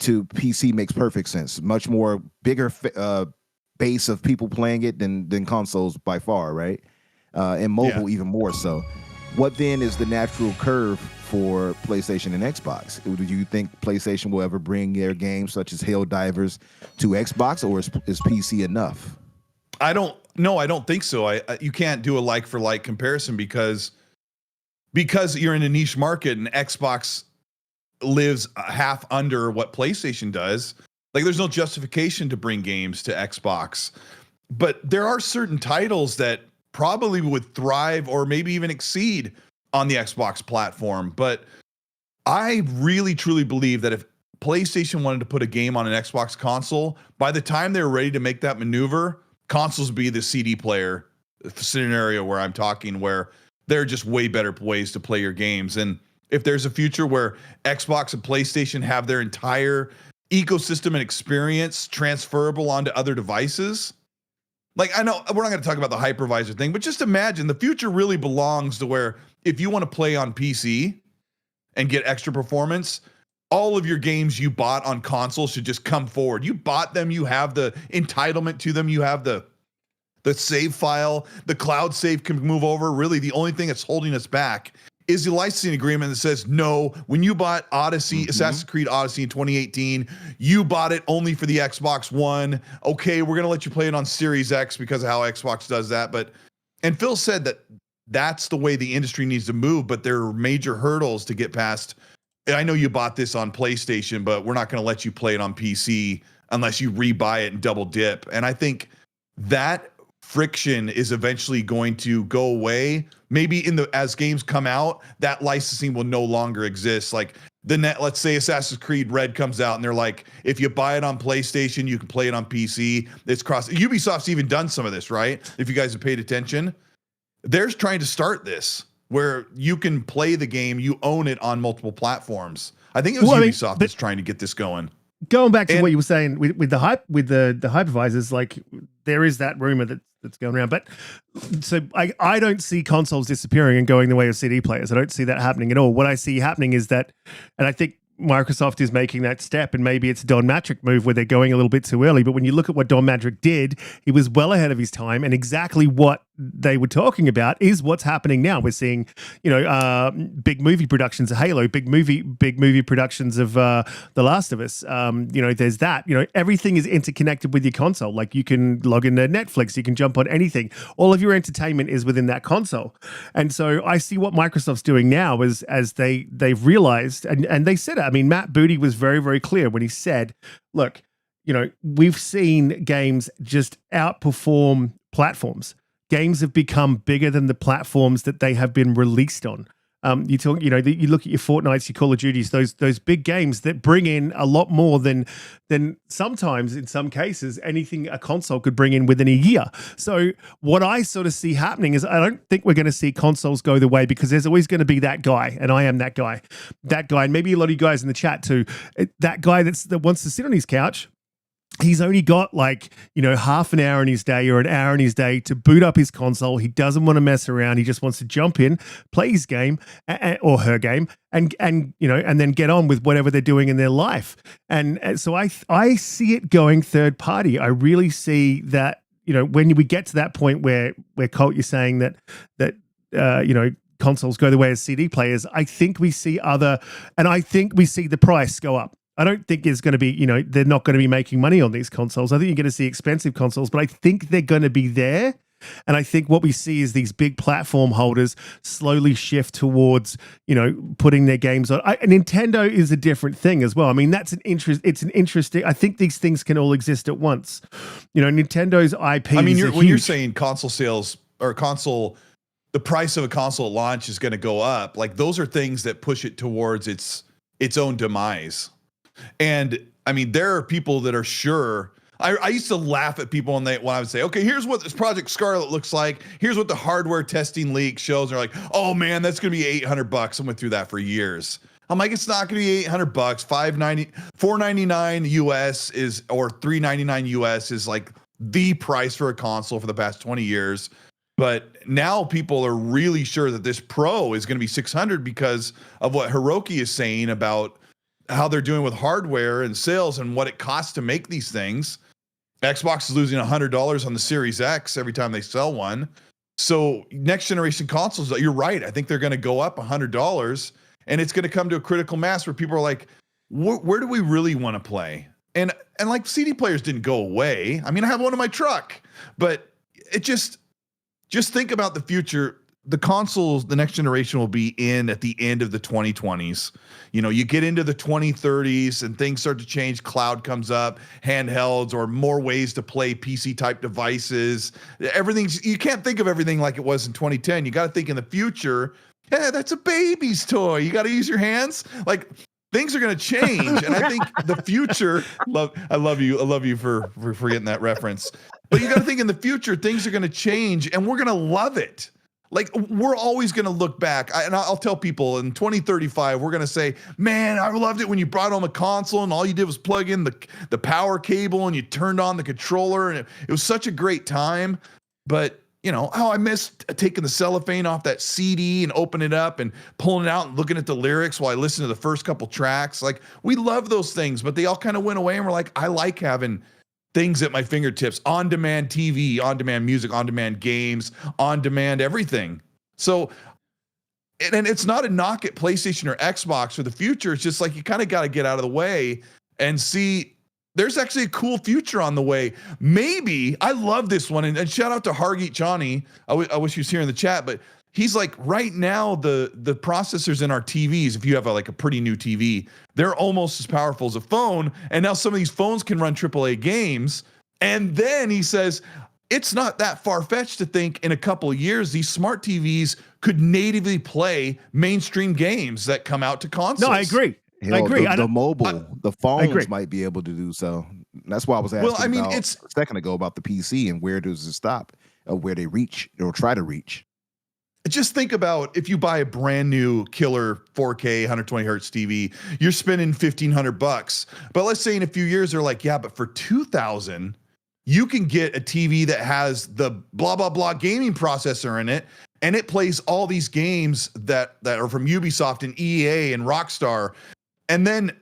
PC makes perfect sense. Much more bigger base of people playing it than consoles by far, right? And mobile even more so. What then is the natural curve for PlayStation and Xbox? Do you think PlayStation will ever bring their games such as Helldivers to Xbox, or is PC enough? I don't think so. You can't do a like for like comparison because you're in a niche market and Xbox lives half under what PlayStation does. Like, there's no justification to bring games to Xbox. But there are certain titles that probably would thrive or maybe even exceed on the Xbox platform. But I really truly believe that if PlayStation wanted to put a game on an Xbox console, by the time they're ready to make that maneuver, consoles would be the CD player scenario where I'm talking, where they're just way better ways to play your games. And if there's a future where Xbox and PlayStation have their entire ecosystem and experience transferable onto other devices, like, I know we're not going to talk about the hypervisor thing, but just imagine the future really belongs to where if you want to play on PC and get extra performance, all of your games you bought on console should just come forward. You bought them, you have the entitlement to them, you have the save file, the cloud save can move over. Really, the only thing that's holding us back is the licensing agreement that says, no, when you bought Odyssey, Assassin's Creed Odyssey in 2018, you bought it only for the Xbox One. Okay, we're going to let you play it on Series X because of how Xbox does that. And Phil said that that's the way the industry needs to move, but there are major hurdles to get past. I know you bought this on PlayStation, but we're not going to let you play it on PC unless you rebuy it and double dip. And I think that friction is eventually going to go away. Maybe as games come out, that licensing will no longer exist. Like, let's say Assassin's Creed Red comes out and they're like, if you buy it on PlayStation, you can play it on PC. It's Ubisoft's even done some of this, right? If you guys have paid attention, they're trying to start this. where you can play the game, you own it on multiple platforms. I think it was Ubisoft that's trying to get this going. Going back to what you were saying with the hypervisors, like there is that rumor that's going around. But so I don't see consoles disappearing and going the way of CD players. I don't see that happening at all. What I see happening is that, and I think Microsoft is making that step, and maybe it's a Don Matrick move where they're going a little bit too early. But when you look at what Don Matrick did, he was well ahead of his time, and exactly what they were talking about is what's happening now. We're seeing, big movie productions of Halo, big movie productions of The Last of Us. There's that. Everything is interconnected with your console. Like you can log into Netflix, you can jump on anything. All of your entertainment is within that console. And so I see what Microsoft's doing now is as they've realized, and they said it. I mean, Matt Booty was very, very clear when he said, look, we've seen games just outperform platforms. Games have become bigger than the platforms that they have been released on. You look at your Fortnites, your Call of Duties, those big games that bring in a lot more than sometimes, in some cases, anything a console could bring in within a year. So what I sort of see happening is I don't think we're going to see consoles go the way, because there's always going to be that guy, and I am that guy, and maybe a lot of you guys in the chat too, that guy that wants to sit on his couch. He's only got half an hour in his day or an hour in his day to boot up his console. He doesn't want to mess around. He just wants to jump in, play his game or her game, and then get on with whatever they're doing in their life. And so I see it going third party. I really see that, when we get to that point where Colt, you're saying that consoles go the way of CD players, I think we see the price go up. I don't think there's going to be, they're not going to be making money on these consoles. I think you're going to see expensive consoles, but I think they're going to be there. And I think what we see is these big platform holders slowly shift towards, putting their games on. Nintendo is a different thing as well. I mean, it's an interesting, I think these things can all exist at once. Nintendo IP. I mean, when you're saying console sales or the price of a console at launch is going to go up, like those are things that push it towards its own demise. And I mean, there are people that are sure. I used to laugh at people when I would say, okay, here's what this Project Scarlet looks like. Here's what the hardware testing leak shows. They're like, oh man, that's going to be $800. I went through that for years. I'm like, it's not going to be $800. $499 US or $399 US is like the price for a console for the past 20 years. But now people are really sure that this Pro is going to be $600 because of what Hiroki is saying about how they're doing with hardware and sales and what it costs to make these things. Xbox is losing $100 on the Series X every time they sell one. So next generation consoles, you're right. I think they're going to go up $100, and it's going to come to a critical mass where people are like, where do we really want to play? And like CD players didn't go away. I mean, I have one in my truck, but it just think about the future. The consoles, the next generation will be in at the end of the 2020s. You get into the 2030s and things start to change. Cloud comes up, handhelds, or more ways to play PC type devices. You can't think of everything like it was in 2010. You got to think in the future. Yeah, that's a baby's toy. You got to use your hands. Like things are going to change. And I think the future, I love you for getting that reference. But you got to think in the future, things are going to change and we're going to love it. Like we're always going to look back, and I'll tell people in 2035, we're going to say, man, I loved it when you brought home a console and all you did was plug in the power cable and you turned on the controller, and it was such a great time. But I missed taking the cellophane off that CD and opening it up and pulling it out and looking at the lyrics while I listened to the first couple tracks. Like we love those things, but they all kind of went away, and we're like, I like having things at my fingertips, on-demand TV, on-demand music, on-demand games, on-demand everything. So, and it's not a knock at PlayStation or Xbox for the future. It's just like you kind of got to get out of the way and see there's actually a cool future on the way. Maybe, I love this one, and shout out to Hargeet Johnny. I wish he was here in the chat, but he's like, right now, the processors in our TVs, if you have a pretty new TV, they're almost as powerful as a phone. And now some of these phones can run AAA games. And then he says, it's not that far-fetched to think in a couple of years, these smart TVs could natively play mainstream games that come out to consoles. No, I agree. I agree. The phones might be able to do so. That's why I was asking a second ago about the PC and where does it stop, or where they reach or try to reach. just think about if you buy a brand new killer 4K 120 hertz TV, you're spending $1,500. But let's say in a few years they're like, yeah, but for $2,000, you can get a TV that has the blah blah blah gaming processor in it, and it plays all these games that are from Ubisoft and EA and Rockstar. And then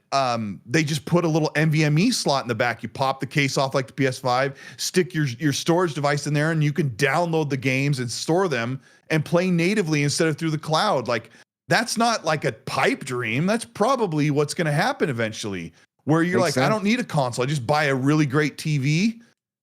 they just put a little NVMe slot in the back. You pop the case off like the PS5, stick your storage device in there, and you can download the games and store them and play natively instead of through the cloud. Like, that's not like a pipe dream. That's probably what's going to happen eventually, where you're Makes like, I sense. don't need a console. I just buy a really great TV.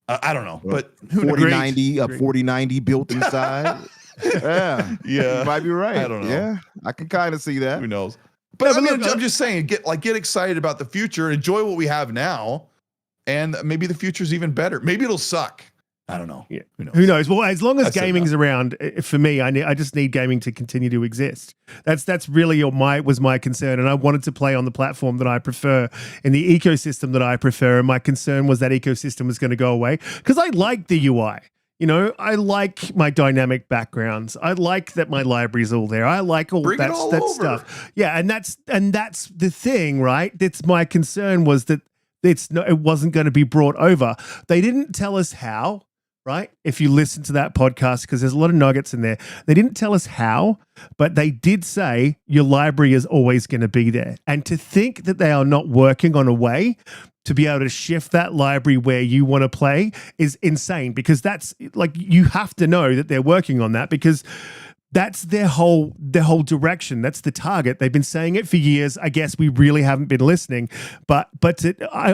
I don't know, but who knows? 4090, a 4090 built inside. Yeah, Yeah. you might be right. I don't know. Yeah, I can kind of see that. Who knows? But No, I but mean, look, I'm just saying, get excited about the future, enjoy what we have now, and maybe the future's even better. Maybe it'll suck. I don't know. Yeah. Who knows? Who knows? Well, as long as That's it, gaming's though. around, for me, I just need gaming to continue to exist. That's really was my concern, and I wanted to play on the platform that I prefer, in the ecosystem that I prefer. And my concern was that ecosystem was going to go away because I like the UI. You know, I like my dynamic backgrounds. I like that my library's all there. I like all Bring it that all over. stuff. Yeah, and that's the thing, right? That's my concern, was that it wasn't going to be brought over. They didn't tell us how. Right? If you listen to that podcast, because there's a lot of nuggets in there. They didn't tell us how, but they did say your library is always going to be there. And to think that they are not working on a way to be able to shift that library where you want to play is insane, because that's like, you have to know that they're working on that, because that's their whole direction. That's the target. They've been saying it for years. I guess we really haven't been listening, but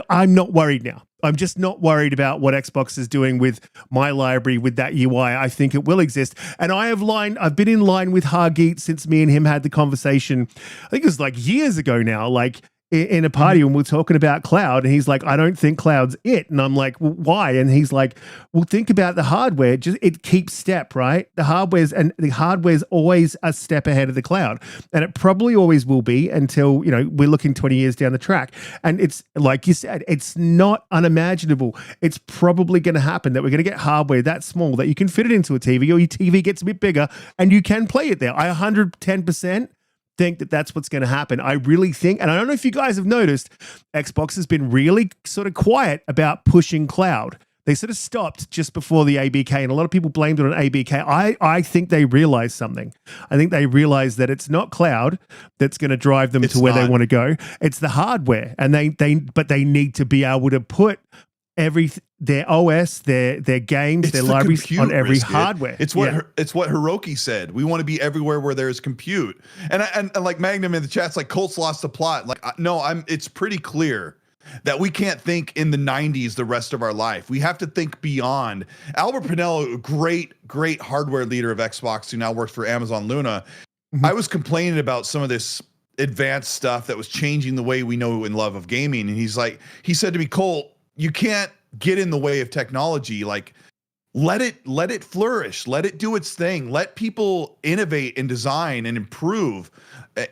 I'm not worried now. I'm just not worried about what Xbox is doing with my library, with that UI. I think it will exist. And I've been in line with Hargeet since me and him had the conversation. I think it was like years ago now, like in a party when we're talking about cloud, and he's like, I don't think cloud's it. And I'm like, well, why? And he's like, well, think about the hardware. Just, it keeps step, right? The hardware's always a step ahead of the cloud. And it probably always will be until, we're looking 20 years down the track. And it's like you said, it's not unimaginable. It's probably going to happen that we're going to get hardware that small that you can fit it into a TV, or your TV gets a bit bigger and you can play it there. I 110% think that that's what's going to happen. I really think, and I don't know if you guys have noticed, Xbox has been really sort of quiet about pushing cloud. They sort of stopped just before the ABK, and a lot of people blamed it on ABK. I think they realized something. I think they realized that it's not cloud that's going to drive them to where they want to go. It's the hardware, and they need to be able to put their OS, their games, their libraries on every hardware. It's what Hiroki said. We want to be everywhere where there's compute. And like Magnum in the chat's like, Colts lost the plot. Like, no, it's pretty clear that we can't think in the 90s the rest of our life. We have to think beyond. Albert Pinello, great hardware leader of Xbox, who now works for Amazon Luna. I was complaining about some of this advanced stuff that was changing the way we know and love of gaming. And he said to me, Colt, you can't get in the way of technology. Like, let it flourish. Let it do its thing. Let people innovate and design and improve.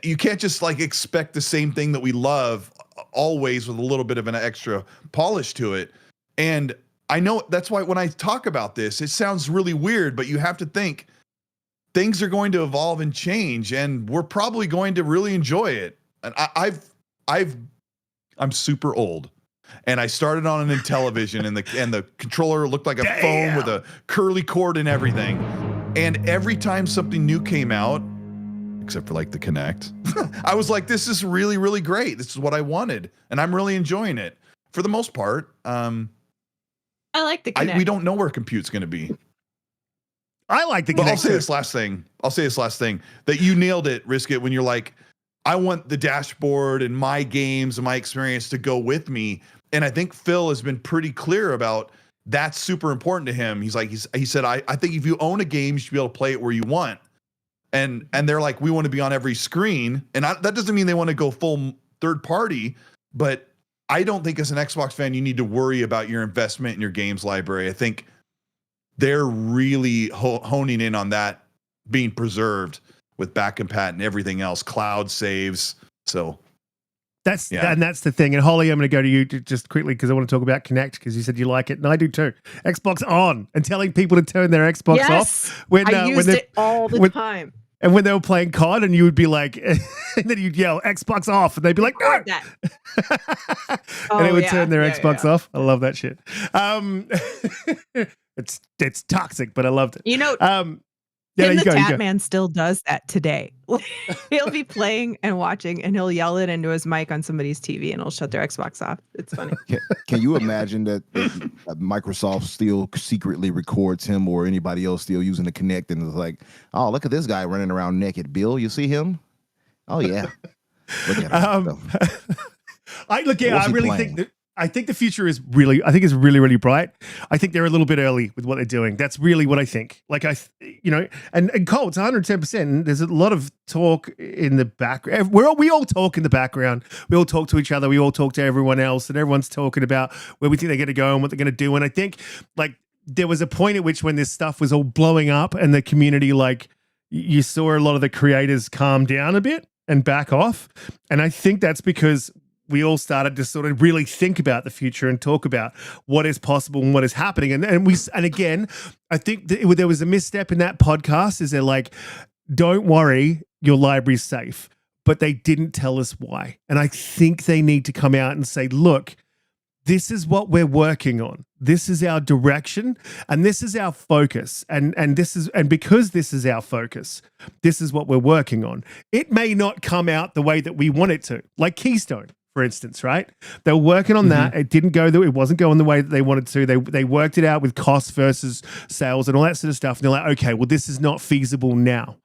You can't just like expect the same thing that we love always with a little bit of an extra polish to it. And I know that's why when I talk about this, it sounds really weird, but you have to think things are going to evolve and change, and we're probably going to really enjoy it. And I'm super old. And I started on an Intellivision, and the controller looked like a phone with a curly cord and everything. And every time something new came out, except for like the Kinect, I was like, this is really, really great. This is what I wanted. And I'm really enjoying it for the most part. I like the Kinect. We don't know where compute's going to be. I like the Kinect. But I'll say this last thing that you nailed it, Riskit, when you're like, I want the dashboard and my games and my experience to go with me. And I think Phil has been pretty clear about that's super important to him. He's like, he said, I think if you own a game, you should be able to play it where you want. And they're like, we want to be on every screen. And that doesn't mean they want to go full third party, but I don't think as an Xbox fan, you need to worry about your investment in your games library. I think they're really honing in on that being preserved with back compat and everything else, cloud saves. So That's the thing. And Holly, I'm going to go to you just quickly because I want to talk about Kinect because you said you like it, and I do too. Xbox on and telling people to turn their Xbox off I used it all the time. And when they were playing COD, and you would be like, and then you'd yell Xbox off, and they'd be like, no. And they would turn their Xbox off. I love that shit. It's toxic, but I loved it. You know, the Tatman still does that today. He'll be playing and watching, and he'll yell it into his mic on somebody's TV, and he'll shut their Xbox off. It's funny. Can you imagine that Microsoft still secretly records him or anybody else still using the Kinect, and it's like, oh, look at this guy running around naked. Bill, you see him? Oh yeah. Look at him. I really think that. I think the future is really really bright. I think they're a little bit early with what they're doing. That's really what I think. Like and Cole, it's 110%. And there's a lot of talk in the background. We all talk in the background. We all talk to each other. We all talk to everyone else, and everyone's talking about where we think they're going to go and what they're going to do. And I think like there was a point at which when this stuff was all blowing up and the community, like you saw a lot of the creators calm down a bit and back off. And I think that's because we all started to sort of really think about the future and talk about what is possible and what is happening. And again, I think there was a misstep in that podcast. Is they're like, don't worry, your library's safe, but they didn't tell us why. And I think they need to come out and say, look, this is what we're working on. This is our direction, and this is our focus. And because this is our focus, this is what we're working on. It may not come out the way that we want it to, like Keystone, for instance, right? They were working on that. It didn't go it wasn't going the way that they wanted to. They worked it out with costs versus sales and all that sort of stuff. And they're like, okay, well, this is not feasible now.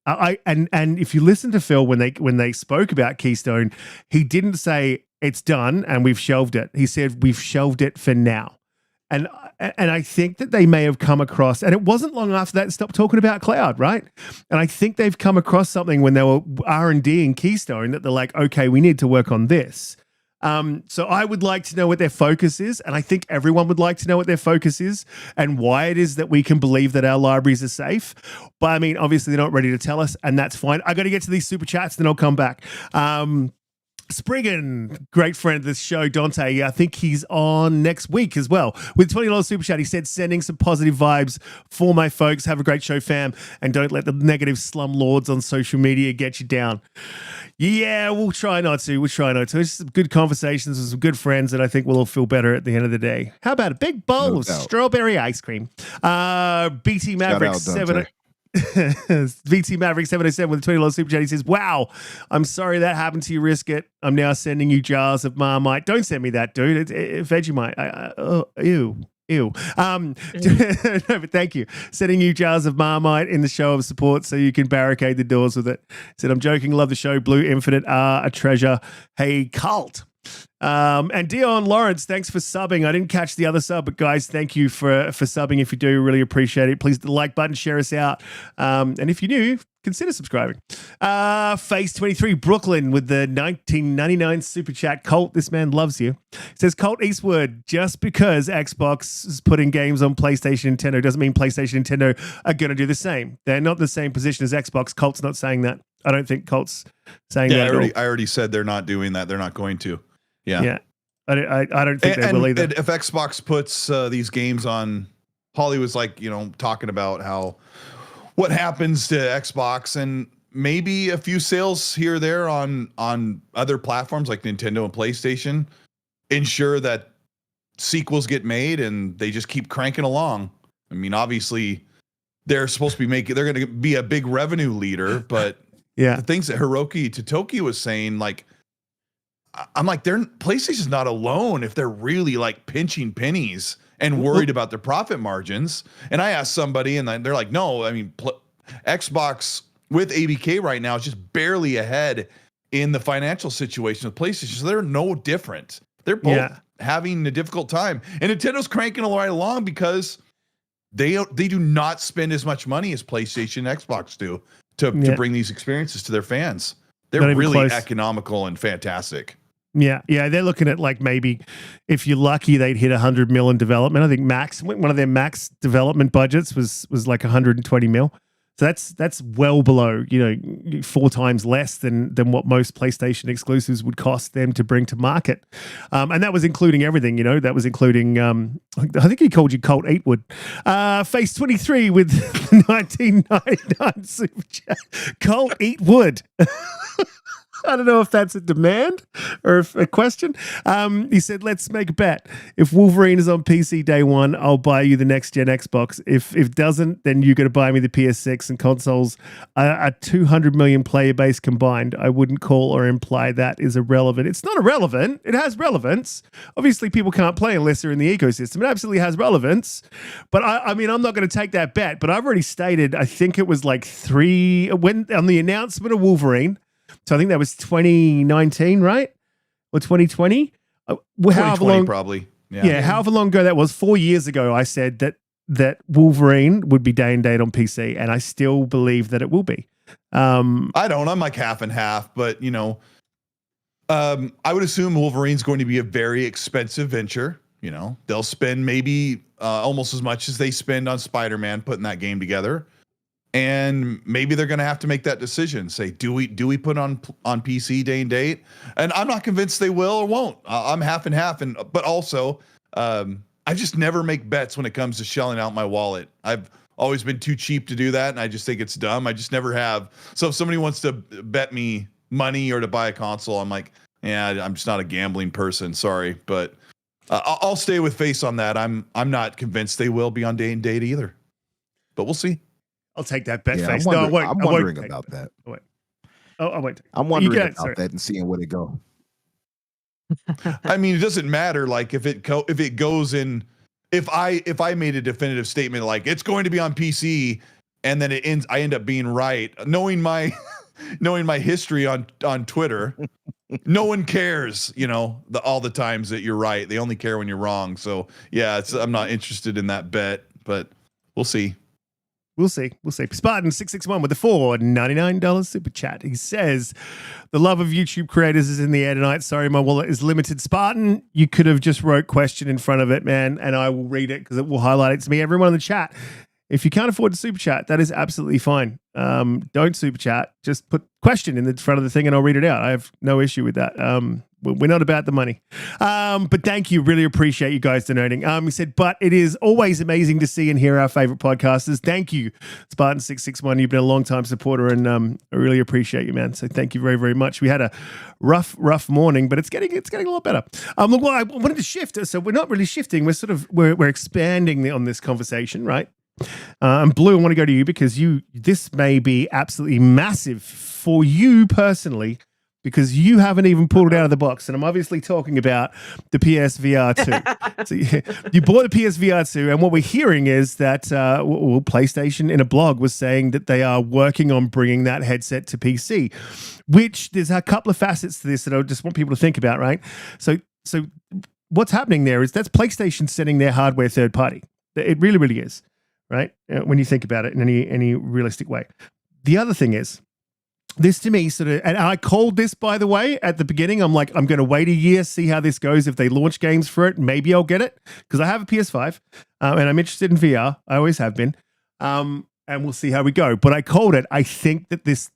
And if you listen to Phil when they spoke about Keystone, he didn't say it's done and we've shelved it. He said we've shelved it for now. And I think that they may have come across, and it wasn't long after that, stopped talking about cloud, right? And I think they've come across something when they were R&D in Keystone that they're like, okay, we need to work on this. So I would like to know what their focus is, and I think everyone would like to know what their focus is and why it is that we can believe that our libraries are safe. But I mean, obviously they're not ready to tell us, and that's fine. I got to get to these super chats, then I'll come back. Spriggan, great friend of the show, Dante. I think he's on next week as well. With $20 super chat, he said, sending some positive vibes for my folks. Have a great show, fam. And don't let the negative slumlords on social media get you down. Yeah, we'll try not to. It's just some good conversations with some good friends that I think we'll all feel better at the end of the day. How about a big bowl of strawberry ice cream? BT Maverick 707 with a $20 super chat. He says, wow, I'm sorry that happened to you, Riskit. I'm now sending you jars of Marmite. Don't send me that, dude. It's Vegemite. Ew. No, but thank you. Sending you jars of Marmite in the show of support so you can barricade the doors with it. Said, I'm joking. Love the show. Blue Infinite are a treasure. Hey, cult. And Dion Lawrence, thanks for subbing. I didn't catch the other sub, but guys, thank you for subbing. If you do, really appreciate it. Please hit the like button, share us out. And if you're new, consider subscribing. Face 23 Brooklyn with the 1999 super chat. Colt, this man loves you. It says, Colt Eastwood, just because Xbox is putting games on PlayStation and Nintendo doesn't mean PlayStation and Nintendo are going to do the same. They're not in the same position as Xbox. Colt's not saying that. I don't think Colt's saying that. I already said they're not doing that. They're not going to. Yeah. I don't think they will either. And if Xbox puts these games on, Holly was like, talking about what happens to Xbox, and maybe a few sales here or there on other platforms like Nintendo and PlayStation ensure that sequels get made and they just keep cranking along. I mean, obviously they're supposed to be they're going to be a big revenue leader, but the things that Hiroki Totoki was saying, like, I'm like, PlayStation's not alone if they're really like pinching pennies and worried about their profit margins. And I asked somebody, and they're like, no, I mean, Xbox with ABK right now is just barely ahead in the financial situation with PlayStation. So they're no different. They're both having a difficult time. And Nintendo's cranking right along because they do not spend as much money as PlayStation and Xbox do to bring these experiences to their fans. They're really economical and fantastic. Yeah, they're looking at like maybe if you're lucky they'd hit 100 mil in development. I think one of their max development budgets was like 120 mil. So that's well below, 4 times less than what most PlayStation exclusives would cost them to bring to market. And that was including everything, that was including, I think he called you Colt Eatwood. Face 23 with 1999 super chat. Colt Eatwood. I don't know if that's a demand or if a question. He said, let's make a bet. If Wolverine is on PC day one, I'll buy you the next gen Xbox. If it doesn't, then you're going to buy me the PS6 and consoles. A 200 million player base combined. I wouldn't call or imply that is irrelevant. It's not irrelevant. It has relevance. Obviously, people can't play unless they're in the ecosystem. It absolutely has relevance. But I'm not going to take that bet. But I've already stated, I think it was like 3, when on the announcement of Wolverine, so I think that was 2019, right? Or 2020? 2020 probably. Yeah, however long ago that was, 4 years ago, I said that Wolverine would be day and date on PC, and I still believe that it will be. I don't. I'm like half and half, but I would assume Wolverine's going to be a very expensive venture. They'll spend maybe almost as much as they spend on Spider-Man putting that game together. And maybe they're going to have to make that decision. Say, do we put on PC day and date? And I'm not convinced they will or won't. I'm half and half. But also, I just never make bets when it comes to shelling out my wallet. I've always been too cheap to do that, and I just think it's dumb. I just never have. So if somebody wants to bet me money or to buy a console, I'm like, yeah, I'm just not a gambling person. Sorry, but I'll stay with face on that. I'm not convinced they will be on day and date either. But we'll see. I'll take that bet face. I'm wondering about that. I won't. I'm wondering about that and seeing where they go. I mean, it doesn't matter. Like if it goes in, if I made a definitive statement like it's going to be on PC, and then I end up being right, knowing my history on Twitter, no one cares. All the times that you're right, they only care when you're wrong. So yeah, I'm not interested in that bet, but we'll see. We'll see. Spartan661 with the $4.99 super chat. He says, the love of YouTube creators is in the air tonight. Sorry, my wallet is limited. Spartan, you could have just wrote question in front of it, man, and I will read it because it will highlight it to me. Everyone in the chat, if you can't afford to super chat, that is absolutely fine. Don't super chat. Just put question in the front of the thing and I'll read it out. I have no issue with that. We're not about the money. But thank you. Really appreciate you guys donating. He said, but it is always amazing to see and hear our favorite podcasters. Thank you, Spartan661. You've been a long time supporter and I really appreciate you, man. So thank you very, very much. We had a rough morning, but it's getting a lot better. Look, well, I wanted to shift. So we're not really shifting. We're expanding on this conversation, right? And Blue, I want to go to you because this may be absolutely massive for you personally because you haven't even pulled it out of the box. And I'm obviously talking about the PSVR2. So you bought the PSVR2, and what we're hearing is that PlayStation in a blog was saying that they are working on bringing that headset to PC, which there's a couple of facets to this that I just want people to think about, right? So what's happening there is that's PlayStation sending their hardware third party. It really, really is. Right? When you think about it in any realistic way. The other thing is, this to me and I called this, by the way, at the beginning. I'm like, I'm going to wait a year, see how this goes. If they launch games for it, maybe I'll get it because I have a PS5 and I'm interested in VR. I always have been. And we'll see how we go. But I called it. I think that this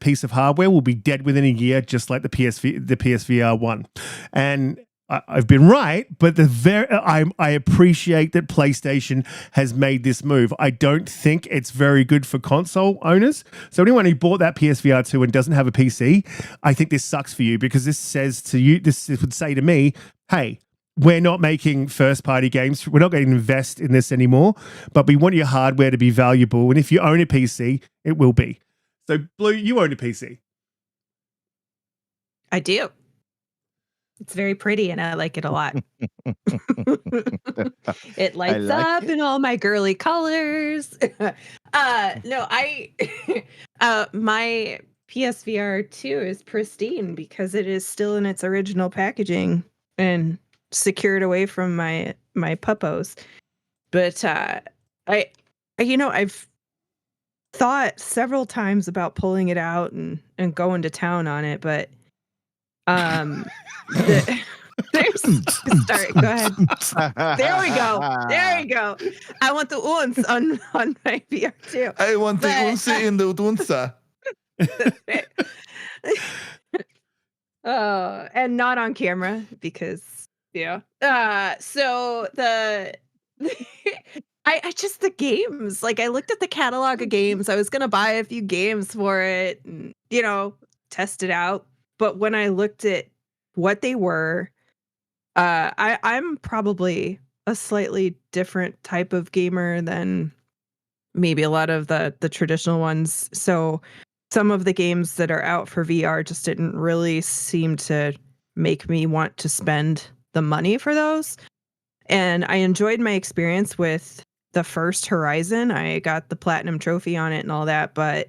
piece of hardware will be dead within a year, just like the PSVR 1. And I've been right, but I appreciate that PlayStation has made this move. I don't think it's very good for console owners. So anyone who bought that PSVR 2 and doesn't have a PC, I think this sucks for you because this would say to me, hey, we're not making first-party games. We're not going to invest in this anymore, but we want your hardware to be valuable. And if you own a PC, it will be. So, Blue, you own a PC. I do. It's very pretty and I like it a lot. It lights up in all my girly colors. My PSVR 2 is pristine because it is still in its original packaging and secured away from my puppos. But I've thought several times about pulling it out and going to town on it, but There's start. Go ahead. There we go. There we go. I want the oons on my VR2. I want the But- unsa in the unsa. And not on camera because so the I just the games, like I looked at the catalog of games. I was gonna buy a few games for it and test it out. But when I looked at what they were, I'm probably a slightly different type of gamer than maybe a lot of the traditional ones. So some of the games that are out for VR just didn't really seem to make me want to spend the money for those. And I enjoyed my experience with the first Horizon. I got the platinum trophy on it and all that, but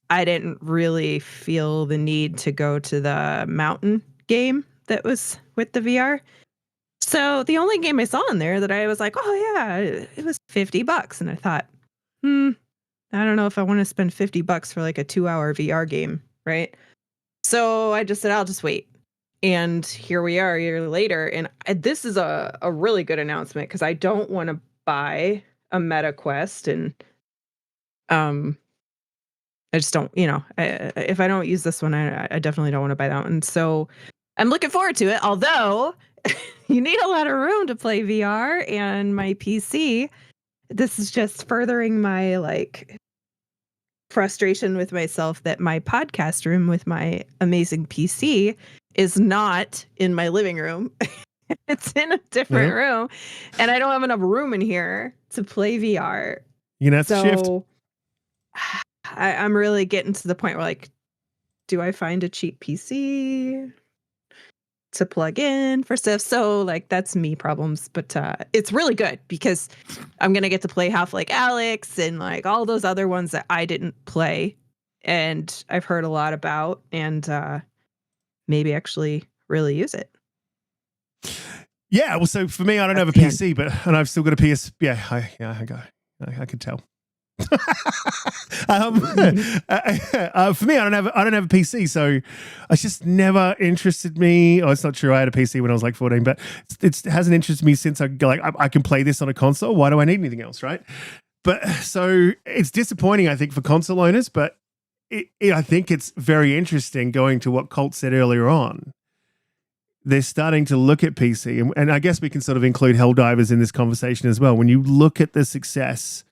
I didn't really feel the need to go to the mountain game that was with the VR. So the only game I saw in there that I was like, oh yeah, it was $50. And I thought, I don't know if I want to spend $50 for like a 2-hour VR game, right? So I just said, I'll just wait. And here we are a year later. And this is a really good announcement because I don't want to buy a Meta Quest. And I just don't, if I don't use this one, I definitely don't want to buy that one. So I'm looking forward to it. Although you need a lot of room to play VR and my PC. This is just furthering my frustration with myself that my podcast room with my amazing PC is not in my living room. It's in a different room, and I don't have enough room in here to play VR. You have to shift. I'm really getting to the point where do I find a cheap PC to plug in for stuff? So that's me problems, but it's really good because I'm gonna get to play Half-Life Alyx and all those other ones that I didn't play and I've heard a lot about, and maybe actually really use it. Yeah, well, so for me, I don't have a PC, and I've still got a PS. Yeah, I could tell. For me, I don't have a PC, so it's just never interested me. Oh, it's not true. I had a PC when I was 14, but it hasn't interested me since I can play this on a console. Why do I need anything else, right? But so it's disappointing, I think, for console owners. But I think it's very interesting going to what Colt said earlier on. They're starting to look at PC, and I guess we can sort of include Helldivers in this conversation as well. When you look at the success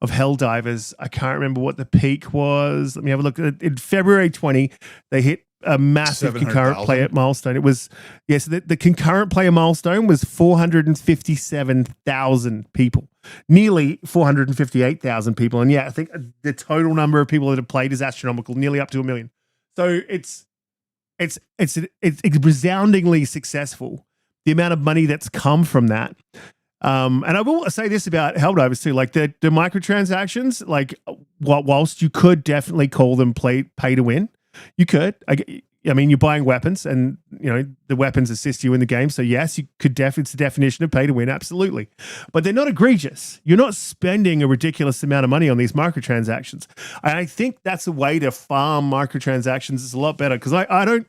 of Helldivers, I can't remember what the peak was. Let me have a look. In February 20, they hit a massive concurrent player milestone. It was, so the concurrent player milestone was 457,000 people, nearly 458,000 people. And I think the total number of people that have played is astronomical, nearly up to 1 million. So it's resoundingly successful. The amount of money that's come from that. And I will say this about Helldivers too, the microtransactions, whilst you could definitely call them pay to win, you could. I mean, you're buying weapons, and the weapons assist you in the game. So yes, you could it's the definition of pay to win, absolutely. But they're not egregious. You're not spending a ridiculous amount of money on these microtransactions. And I think that's a way to farm microtransactions. It's a lot better because I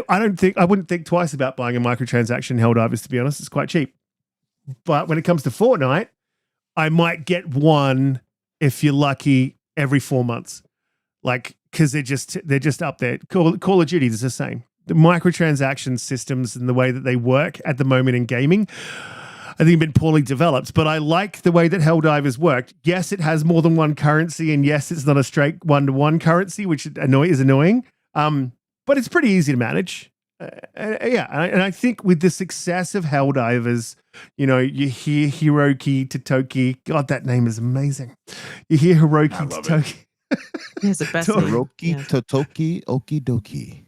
wouldn't think twice about buying a microtransaction in Helldivers, to be honest. It's quite cheap. But when it comes to Fortnite, I might get one, if you're lucky, every 4 months. Because they're just up there. Call of Duty is the same. The microtransaction systems and the way that they work at the moment in gaming, I think, have been poorly developed. But I like the way that Helldivers worked. Yes, it has more than one currency, and yes, it's not a straight one-to-one currency, which is annoying. But it's pretty easy to manage. And I think with the success of Helldivers, you hear Hiroki Totoki. God, that name is amazing. You hear Hiroki Totoki. He's the best. Hiroki Totoki Okie Dokie.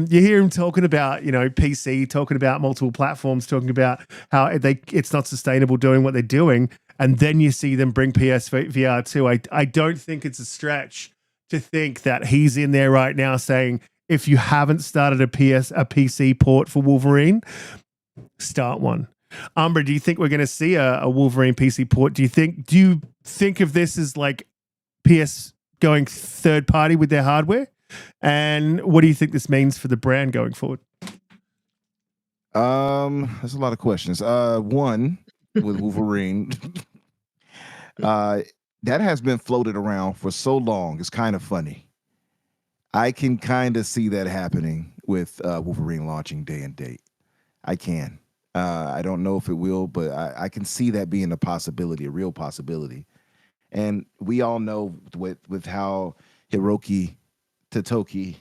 You hear him talking about, PC, talking about multiple platforms, talking about how it's not sustainable doing what they're doing. And then you see them bring PSVR2. I don't think it's a stretch to think that he's in there right now saying, if you haven't started a PC port for Wolverine, start one. Umbra, do you think we're going to see a Wolverine PC port? Do you think of this as PS going third party with their hardware? And what do you think this means for the brand going forward? There's a lot of questions. One with Wolverine. That has been floated around for so long. It's kind of funny. I can kind of see that happening with Wolverine launching day and date. I can. I don't know if it will, but I can see that being a possibility, a real possibility. And we all know with how Hiroki Totoki,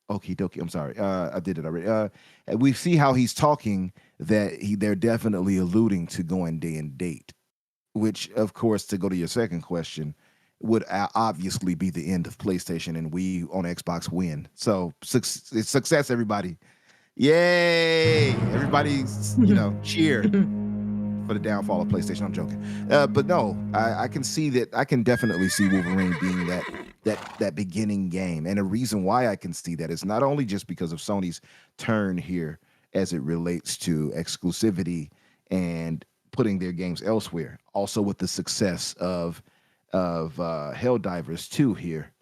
Okie dokie, I'm sorry, I did it already. And we see how he's talking that they're definitely alluding to going day and date, which, of course, to go to your second question, would obviously be the end of PlayStation and we on Xbox win. So it's success, everybody. Yay! Everybody, cheer for the downfall of PlayStation. I'm joking, but no, I can see that. I can definitely see Wolverine being that beginning game, and a reason why I can see that is not only just because of Sony's turn here as it relates to exclusivity and putting their games elsewhere, also with the success of Helldivers 2 here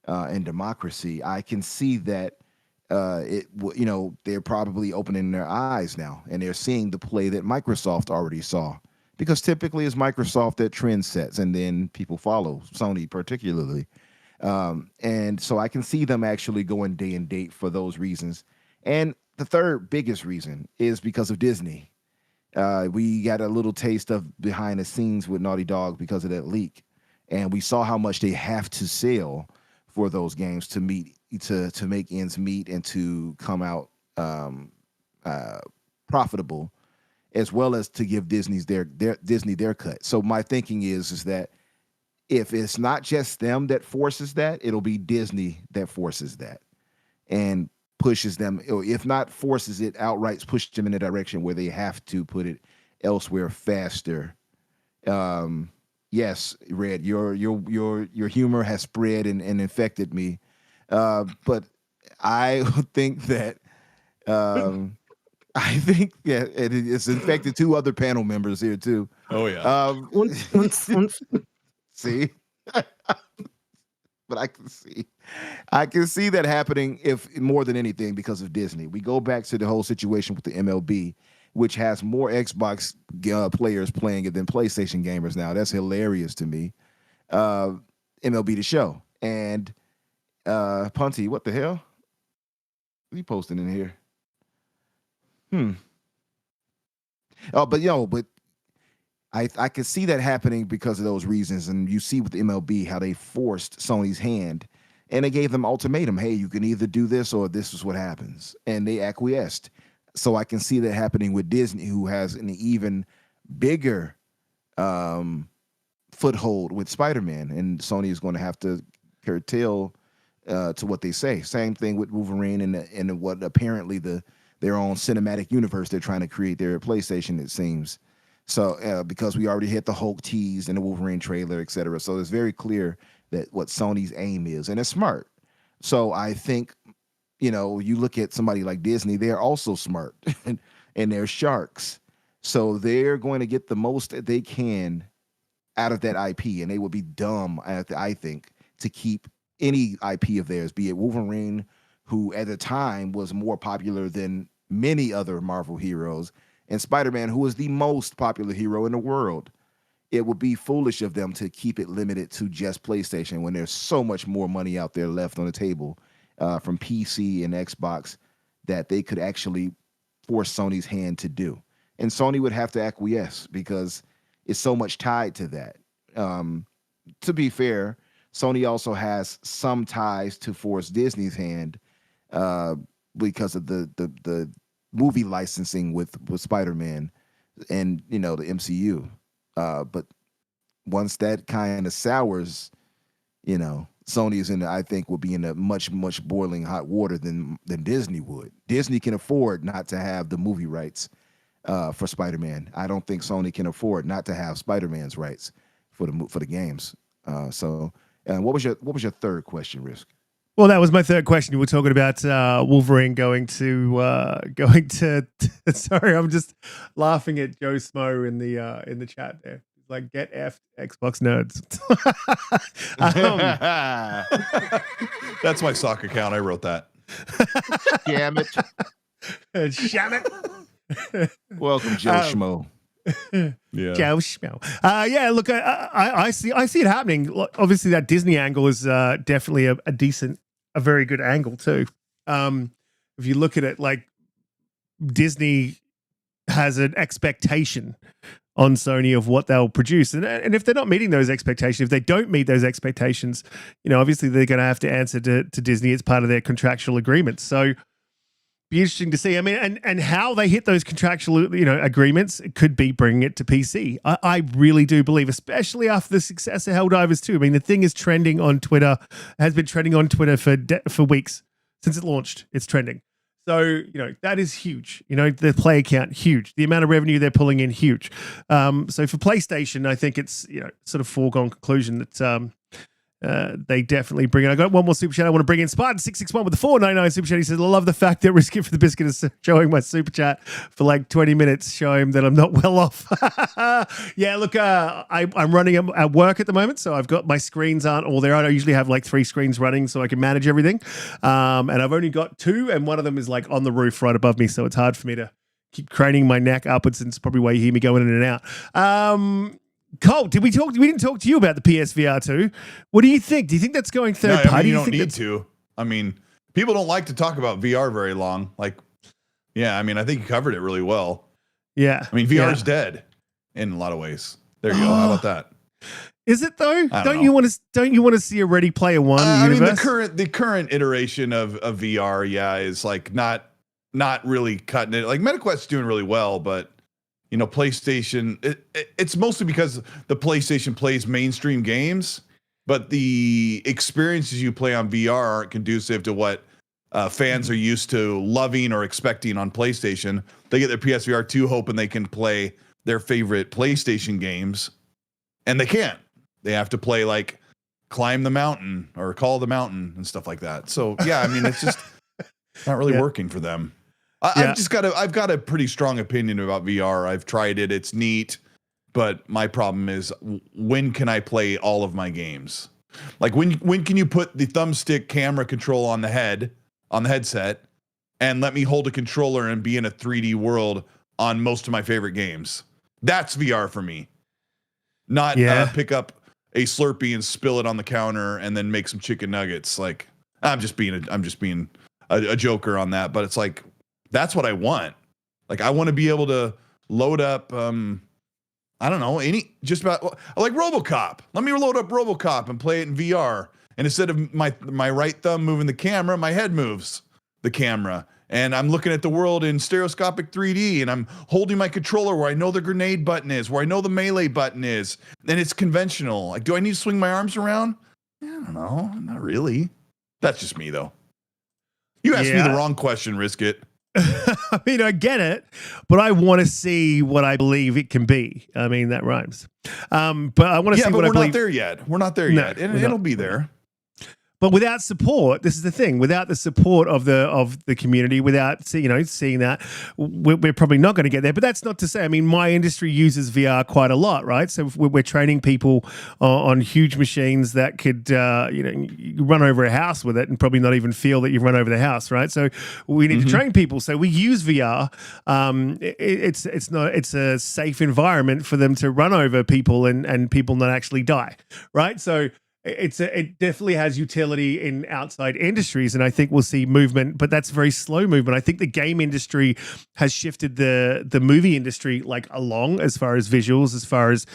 and Democracy. I can see that they're probably opening their eyes now and they're seeing the play that Microsoft already saw, because typically it's Microsoft that trend sets and then people follow, Sony particularly. And so I can see them actually going day and date for those reasons. And the third biggest reason is because of Disney. We got a little taste of behind the scenes with Naughty Dog because of that leak. And we saw how much they have to sell for those games to make ends meet and to come out profitable, as well as to give Disney their cut. So my thinking is that if it's not just them that forces that, it'll be Disney that forces that and pushes them, or if not forces it outright, pushes them in a direction where they have to put it elsewhere faster. Yes, Red, your humor has spread and infected me. But I think that it's infected two other panel members here too. Oh yeah. Once. See, but I can see that happening, if more than anything because of Disney. We go back to the whole situation with the MLB, which has more Xbox players playing it than PlayStation gamers now. That's hilarious to me. MLB The Show. And Punty, what the hell? What are you posting in here? Oh, but I can see that happening because of those reasons. And you see with the MLB how they forced Sony's hand and they gave them ultimatum. Hey, you can either do this or this is what happens. And they acquiesced. So I can see that happening with Disney, who has an even bigger foothold with Spider-Man. And Sony is going to have to curtail to what they say. Same thing with Wolverine and what apparently their own cinematic universe they're trying to create there at PlayStation, it seems. So because we already hit the Hulk tease and the Wolverine trailer, et cetera. So it's very clear that what Sony's aim is, and it's smart. So I think, you look at somebody like Disney, they're also smart and they're sharks. So they're going to get the most that they can out of that IP, and they would be dumb, I think, to keep any IP of theirs, be it Wolverine, who at the time was more popular than many other Marvel heroes, and Spider-Man, who is the most popular hero in the world. It would be foolish of them to keep it limited to just PlayStation when there's so much more money out there left on the table from PC and Xbox that they could actually force Sony's hand to do. And Sony would have to acquiesce because it's so much tied to that. To be fair, Sony also has some ties to force Disney's hand because of the movie licensing with Spider-Man and the MCU. But once that kind of sours, Sony is I think will be in a much boiling hot water than Disney would. Disney can afford not to have the movie rights for Spider-Man. I don't think Sony can afford not to have Spider-Man's rights for the games. What was your third question, Risk? Well, that was my third question. You were talking about Wolverine going to. Sorry, I'm just laughing at Joe Smo in the chat there. It's like, get effed, Xbox nerds. That's my sock account. I wrote that. Damn it. Sham it. Welcome, Joe Schmo. Yeah. Joe Schmo. Yeah, look, I see it happening. Look, obviously, that Disney angle is definitely a very good angle too. If you look at it, like Disney has an expectation on Sony of what they'll produce, and if they're not meeting those expectations, if they don't meet those expectations, obviously they're going to have to answer to Disney. It's part of their contractual agreements. So be interesting to see. I mean, and how they hit those contractual, agreements, it could be bringing it to PC. I really do believe, especially after the success of Helldivers 2. I mean, the thing is trending on Twitter, has been trending on Twitter for weeks since it launched. It's trending. So, that is huge. The player count, huge. The amount of revenue they're pulling in, huge. So for PlayStation, I think it's, sort of foregone conclusion that they definitely bring it. I got one more super chat I want to bring in. Spartan661 with the 499 super chat. He says, I love the fact that Riskit for the Biscuit is showing my super chat for like 20 minutes, show him that I'm not well off. Yeah, look, I'm running at work at the moment, so I've got my screens aren't all there. I usually have like 3 screens running so I can manage everything. And I've only got 2, and one of them is like on the roof right above me, so it's hard for me to keep craning my neck upwards, and it's probably why you hear me going in and out. Cole, we didn't talk to you about the PSVR2. What do you think? Do you think that's going third party? You don't need to. I mean, people don't like to talk about VR very long. Like, yeah, I mean, I think you covered it really well. Yeah. I mean, VR is dead in a lot of ways. There you go. How about that? Is it though? Don't you want to see a Ready Player One universe? I mean, the current iteration of VR, is like not really cutting it. Like MetaQuest's doing really well, but PlayStation, it's mostly because the PlayStation plays mainstream games, but the experiences you play on VR aren't conducive to what fans are used to loving or expecting on PlayStation. They get their PSVR 2 hoping they can play their favorite PlayStation games, and they can't. They have to play like Climb the Mountain or Call the Mountain and stuff like that. So yeah, I mean, it's just not really working for them. I've got a pretty strong opinion about VR. I've tried it. It's neat. But my problem is, when can I play all of my games? Like when can you put the thumbstick camera control on the headset and let me hold a controller and be in a 3D world on most of my favorite games? That's VR for me. Not pick up a Slurpee and spill it on the counter and then make some chicken nuggets. Like, I'm just being a joker on that, but it's like, that's what I want. Like, I want to be able to load up, I don't know, just about like RoboCop. Let me load up RoboCop and play it in VR. And instead of my right thumb moving the camera, my head moves the camera. And I'm looking at the world in stereoscopic 3D, and I'm holding my controller where I know the grenade button is, where I know the melee button is. And it's conventional. Like, do I need to swing my arms around? I don't know. Not really. That's just me, though. You asked me the wrong question, Riskit. I mean, I get it, but I want to see what I believe it can be. I mean, that rhymes. But I want to see what I believe. We're not there yet. We're not there yet. It'll be there. But without support, this is the thing. Without the support of the community, without seeing that, we're probably not going to get there. But that's not to say. I mean, my industry uses VR quite a lot, right? So we're training people on huge machines that could, you run over a house with it and probably not even feel that you've run over the house, right? So we need to train people. So we use VR. It's a safe environment for them to run over people and people not actually die, right? So it definitely has utility in outside industries, and I think we'll see movement, but that's very slow movement. I think the game industry has shifted the movie industry like along as far as visuals, as far as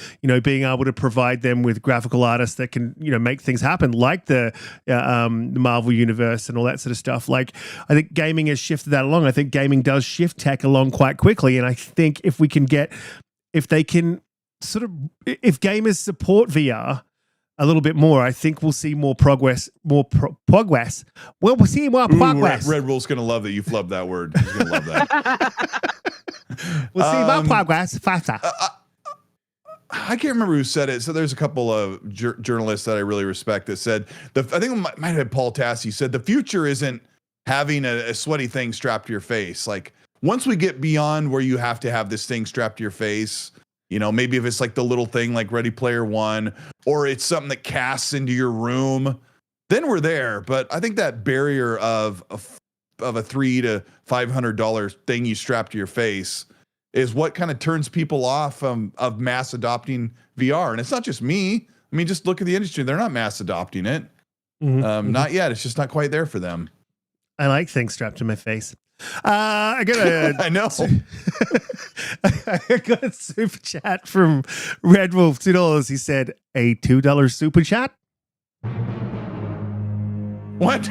being able to provide them with graphical artists that can make things happen, like the Marvel universe and all that sort of stuff. Like, I think gaming has shifted that along. I think gaming does shift tech along quite quickly, and I think if gamers support VR a little bit more, I think we'll see more progress. Well, we'll see more progress. Red Bull's going to love that you flubbed that word. He's going to love that. We'll see more progress faster. I can't remember who said it. So there's a couple of journalists that I really respect that said, I think it might have been Paul Tassi, said the future isn't having a sweaty thing strapped to your face. Like, once we get beyond where you have to have this thing strapped to your face, maybe if it's like the little thing like Ready Player One, or it's something that casts into your room, then we're there. But I think that barrier of of a $300 to $500 thing you strap to your face is what kind of turns people off of mass adopting VR. And it's not just me. I mean, just look at the industry. They're not mass adopting it. Not yet. It's just not quite there for them. I like things strapped to my face. I got a I know. I got a super chat from Red Wolf, $2. He said, a $2 super chat. What?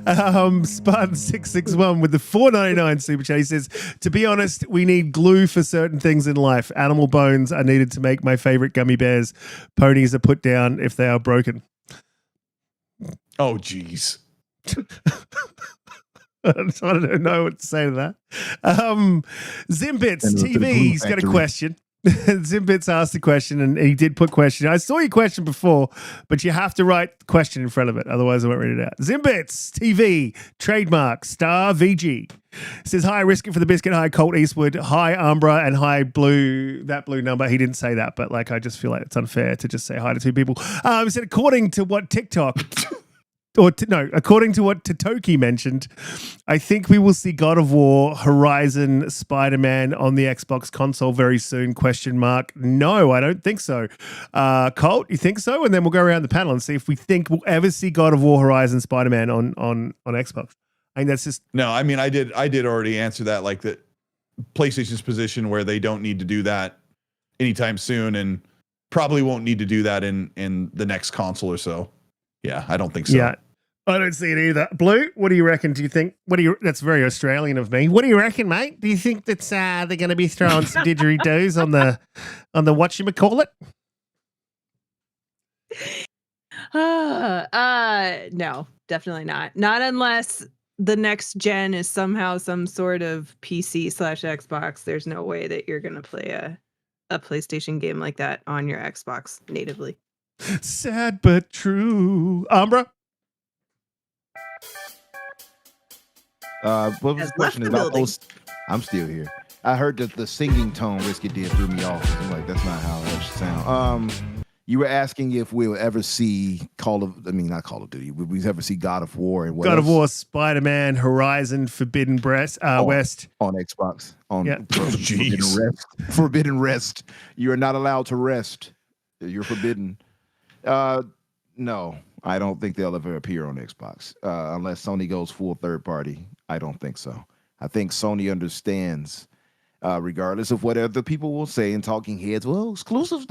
Spartan661 with the $4.99 super chat. He says, to be honest, we need glue for certain things in life. Animal bones are needed to make my favorite gummy bears. Ponies are put down if they are broken. Oh, geez. I don't know what to say to that. Zimbits TV's got a question. Zimbits asked a question, and he did put question. I saw your question before, but you have to write the question in front of it. Otherwise, I won't read it out. Zimbits TV, trademark, star VG. Says, hi, Riskit for the biscuit. Hi, Colt Eastwood. Hi, Umbra. And hi, ThatBlueNumber. He didn't say that, but like, I just feel like it's unfair to just say hi to two people. He said, according to what TikTok... according to what Totoki mentioned, I think we will see God of War, Horizon, Spider-Man on the Xbox console very soon, ? No, I don't think so. Colt, you think so? And then we'll go around the panel and see if we think we'll ever see God of War, Horizon, Spider-Man on Xbox. I think that's just... No, I mean, I did already answer that, like the PlayStation's position where they don't need to do that anytime soon and probably won't need to do that in the next console or so. Yeah, I don't think so. Yeah. I don't see it either. Blue, what do you reckon? Do you think? That's very Australian of me. What do you reckon, mate? Do you think that they're going to be throwing some didgeridoos on the whatchamacallit? No, definitely not. Not unless the next gen is somehow some sort of PC/Xbox. There's no way that you're going to play a PlayStation game like that on your Xbox natively. Sad but true. Umbra? What was the question about those? I'm still here. I heard that the singing tone Riskit did threw me off. I'm like, that's not how that should sound. You were asking if we'll ever see not Call of Duty. Would we ever see God of War and God of War, Spider-Man, Horizon, Forbidden West on Xbox? Forbidden Rest. You are not allowed to rest. You're forbidden. No, I don't think they'll ever appear on Xbox unless Sony goes full third party. I don't think so. I think Sony understands, regardless of what other people will say in talking heads, well, exclusives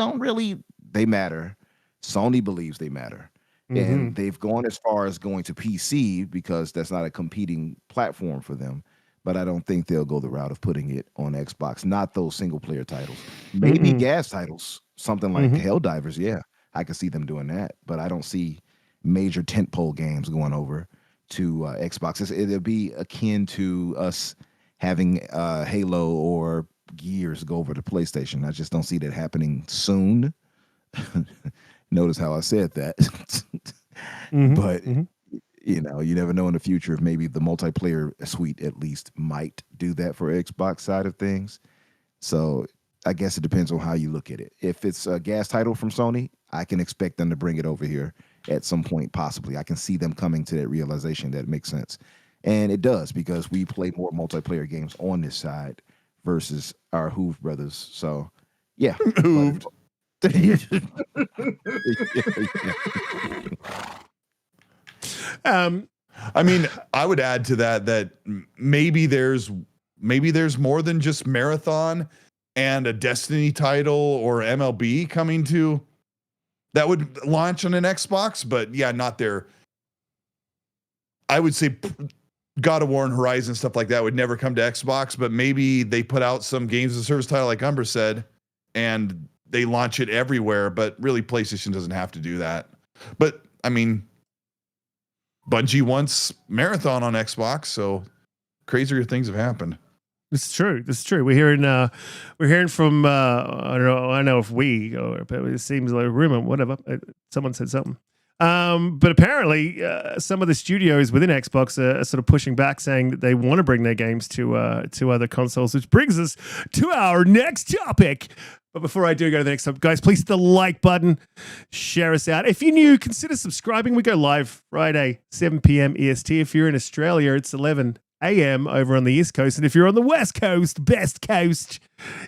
they matter. Sony believes they matter. Mm-hmm. And they've gone as far as going to PC because that's not a competing platform for them. But I don't think they'll go the route of putting it on Xbox, not those single player titles. Maybe gas titles, something like Helldivers, yeah. I could see them doing that, but I don't see major tentpole games going over to Xbox. It'll be akin to us having Halo or Gears go over to PlayStation. I just don't see that happening soon. Notice how I said that. But you never know in the future if maybe the multiplayer suite at least might do that for Xbox side of things. So I guess it depends on how you look at it. If it's a gas title from Sony, I can expect them to bring it over here at some point, possibly. I can see them coming to that realization that it makes sense. And it does, because we play more multiplayer games on this side versus our Hoove brothers. So, yeah. Hooved. I mean, I would add to that maybe there's more than just Marathon and a Destiny title or MLB coming to that would launch on an Xbox, but yeah, not there. I would say God of War and Horizon, stuff like that would never come to Xbox, but maybe they put out some games as a service title like Umbra said, and they launch it everywhere, but really PlayStation doesn't have to do that. But I mean, Bungie wants Marathon on Xbox, so crazier things have happened. It's true. It's true. We're hearing from I don't know if but it seems like a rumor. Whatever. Someone said something. But apparently, some of the studios within Xbox are sort of pushing back, saying that they want to bring their games to other consoles, which brings us to our next topic. But before I do go to the next topic, guys, please hit the like button, share us out. If you're new, consider subscribing. We go live Friday, 7 p.m. EST. If you're in Australia, it's 11 a.m. over on the East Coast. And if you're on the West Coast, best coast,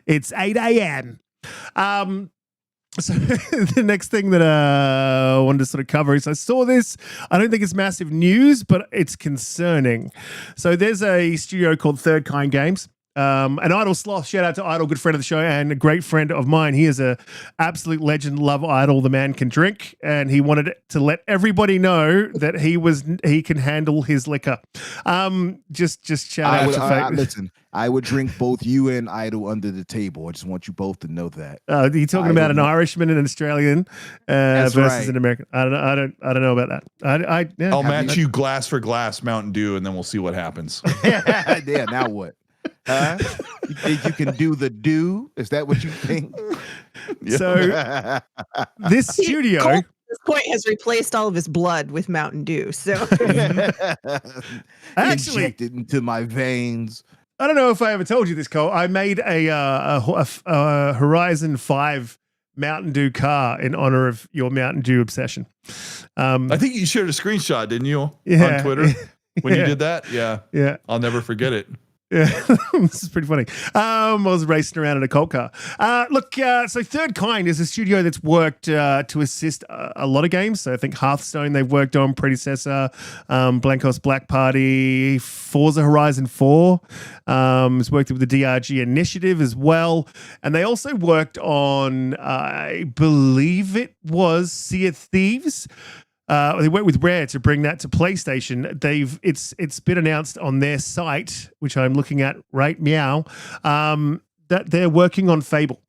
it's 8 a.m. So the next thing that I wanted to sort of cover is I saw this. I don't think it's massive news, but it's concerning. So there's a studio called Third Kind Games. An Idle Sloth, shout out to Idle, good friend of the show and a great friend of mine. He is a absolute legend, love Idle, the man can drink, and he wanted to let everybody know that he can handle his liquor. Just shout out to listen, I would drink both you and Idle under the table. I just want you both to know that. You're talking about an Irishman and an Australian versus an American. I don't know about that. I'll match you glass for glass Mountain Dew, and then we'll see what happens. Yeah, now what? Huh? You think you can do the do? Is that what you think? So this studio Cole, at this point has replaced all of his blood with Mountain Dew. So actually injected into my veins. I don't know if I ever told you this, Cole. I made a Horizon 5 Mountain Dew car in honor of your Mountain Dew obsession. I think you shared a screenshot, didn't you, on Twitter when you did that? Yeah. I'll never forget it. Yeah, this is pretty funny. I was racing around in a Colt car. So Third Kind is a studio that's worked to assist a lot of games. So I think Hearthstone they've worked on, Predecessor, Blancos Black Party, Forza Horizon 4. Has worked with the DRG Initiative as well. And they also worked on, I believe it was Sea of Thieves. They worked with Rare to bring that to PlayStation. It's been announced on their site, which I'm looking at right now, that they're working on Fable.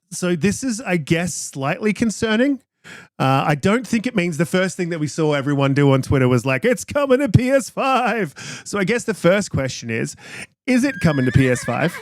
So this is, I guess, slightly concerning. I don't think it means the first thing that we saw everyone do on Twitter was like, it's coming to PS5. So I guess the first question is it coming to PS5?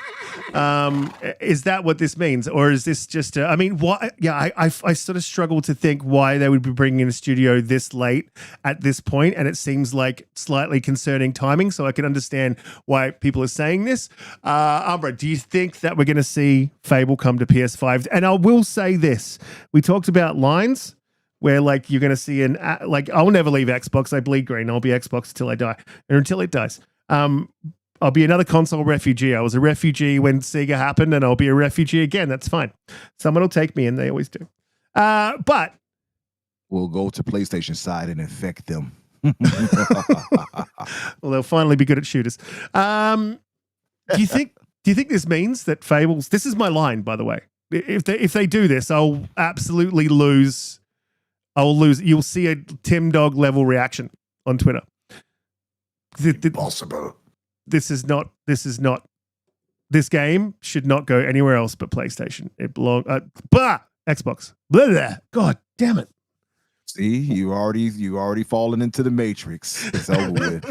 Is that what this means? Or is this just, why? Yeah, I sort of struggle to think why they would be bringing in a studio this late at this point, and it seems like slightly concerning timing, so I can understand why people are saying this. Umbra, do you think that we're going to see Fable come to PS5? And I will say this. We talked about lines where like you're going to see I'll never leave Xbox. I bleed green. I'll be Xbox until I die, or until it dies. I'll be another console refugee. I was a refugee when Sega happened, and I'll be a refugee again. That's fine. Someone will take me, and they always do. But we'll go to PlayStation side and infect them. Well, they'll finally be good at shooters. Do you think this means that Fables? This is my line, by the way. If they do this, I'll absolutely lose. I'll lose. You'll see a Tim Dog level reaction on Twitter. Impossible. This game should not go anywhere else but PlayStation. It belongs Xbox. Blah, blah. God damn it. See, you already fallen into the Matrix. It's over with.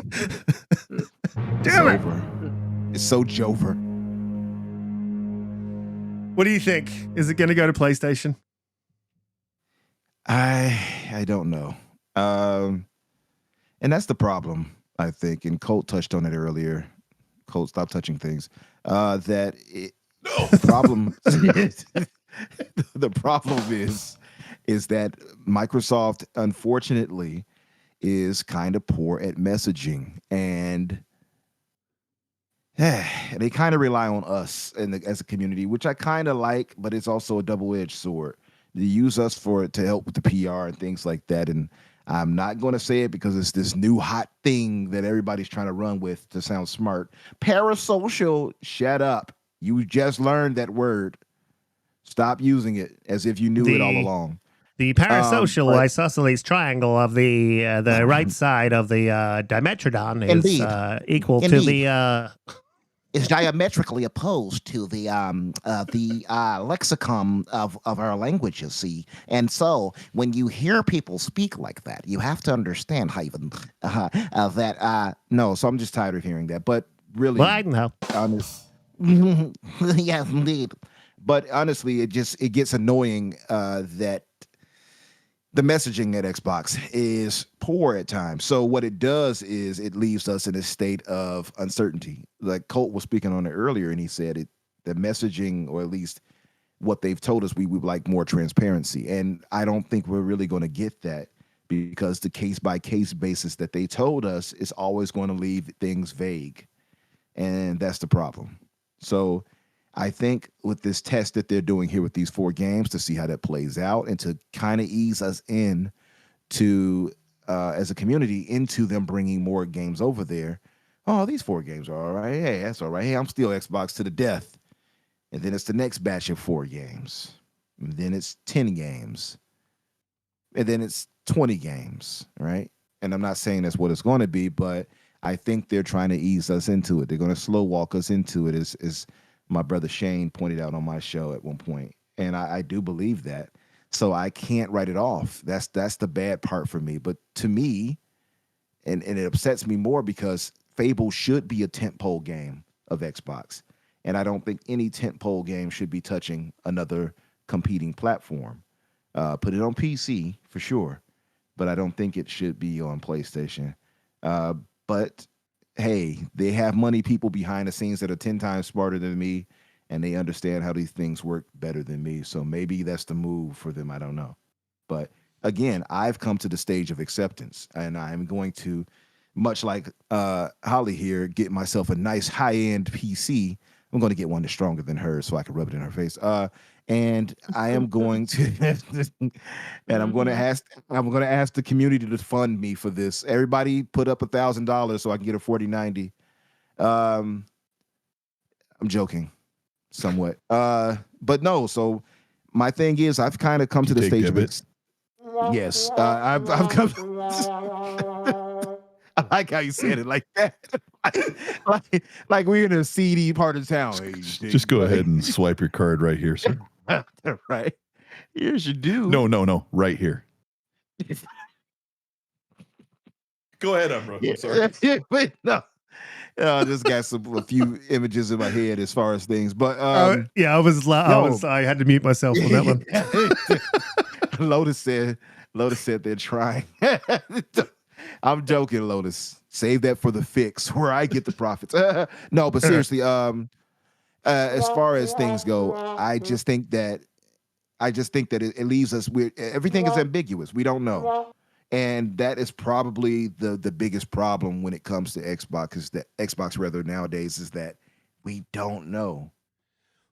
Damn it. Over. It's so Jover. What do you think? Is it going to go to PlayStation? I don't know. And that's the problem. I think, and Colt touched on it earlier. Colt, stop touching things. The problem is that Microsoft, unfortunately, is kind of poor at messaging, and they kind of rely on us as a community, which I kind of like, but it's also a double-edged sword. They use us to help with the PR and things like that, and I'm not going to say it because it's this new hot thing that everybody's trying to run with to sound smart. Parasocial, shut up. You just learned that word. Stop using it as if you knew it all along. The parasocial isosceles triangle of the right side of the dimetrodon is equal to the... is diametrically opposed to the lexicon of our languages, see? And so when you hear people speak like that, you have to understand, Haven, no, so I'm just tired of hearing that. But really... Well, I know. Yes, indeed. But honestly, it gets annoying that the messaging at Xbox is poor at times. So what it does is it leaves us in a state of uncertainty. Like Colt was speaking on it earlier, and he said the messaging, or at least what they've told us, we would like more transparency. And I don't think we're really going to get that, because the case by case basis that they told us is always going to leave things vague. And that's the problem. So I think with this test that they're doing here with these 4 games, to see how that plays out and to kind of ease us in to, as a community, into them bringing more games over there. Oh, these 4 games are all right. Hey, that's all right. Hey, I'm still Xbox to the death. And then it's the next batch of 4 games. And then it's 10 games. And then it's 20 games, right? And I'm not saying that's what it's going to be, but I think they're trying to ease us into it. They're going to slow walk us into it, as my brother Shane pointed out on my show at one point. And I do believe that. So I can't write it off. That's the bad part for me. But to me, and it upsets me more, because Fable should be a tentpole game of Xbox. And I don't think any tentpole game should be touching another competing platform. Put it on PC for sure, but I don't think it should be on PlayStation. But hey, they have money people behind the scenes that are 10 times smarter than me, and they understand how these things work better than me. So maybe that's the move for them. I don't know. But again, I've come to the stage of acceptance, and I'm going to, much like Holly here, get myself a nice high-end PC. I'm going to get one that's stronger than hers so I can rub it in her face. And I am going to, and I'm going to ask the community to fund me for this. Everybody put up $1,000 so I can get a 4090. I'm joking somewhat. But no, so my thing is, I've kind of come to the stage of it. Yes. I've come. I like how you said it like that. like we're in a seedy part of town. Hey, just go ahead and swipe your card right here, sir. Right. Here's your due. No. Right here. Go ahead, Umbra. I'm sorry. But no. I just got a few images in my head as far as things. But yeah, I had to mute myself on that one. Lotus said they're trying. I'm joking, Lotus. Save that for the fix where I get the profits. No, but seriously, as far as things go, I just think that it leaves us weird. Everything is ambiguous. We don't know. And that is probably the biggest problem when it comes to Xbox nowadays, is that we don't know.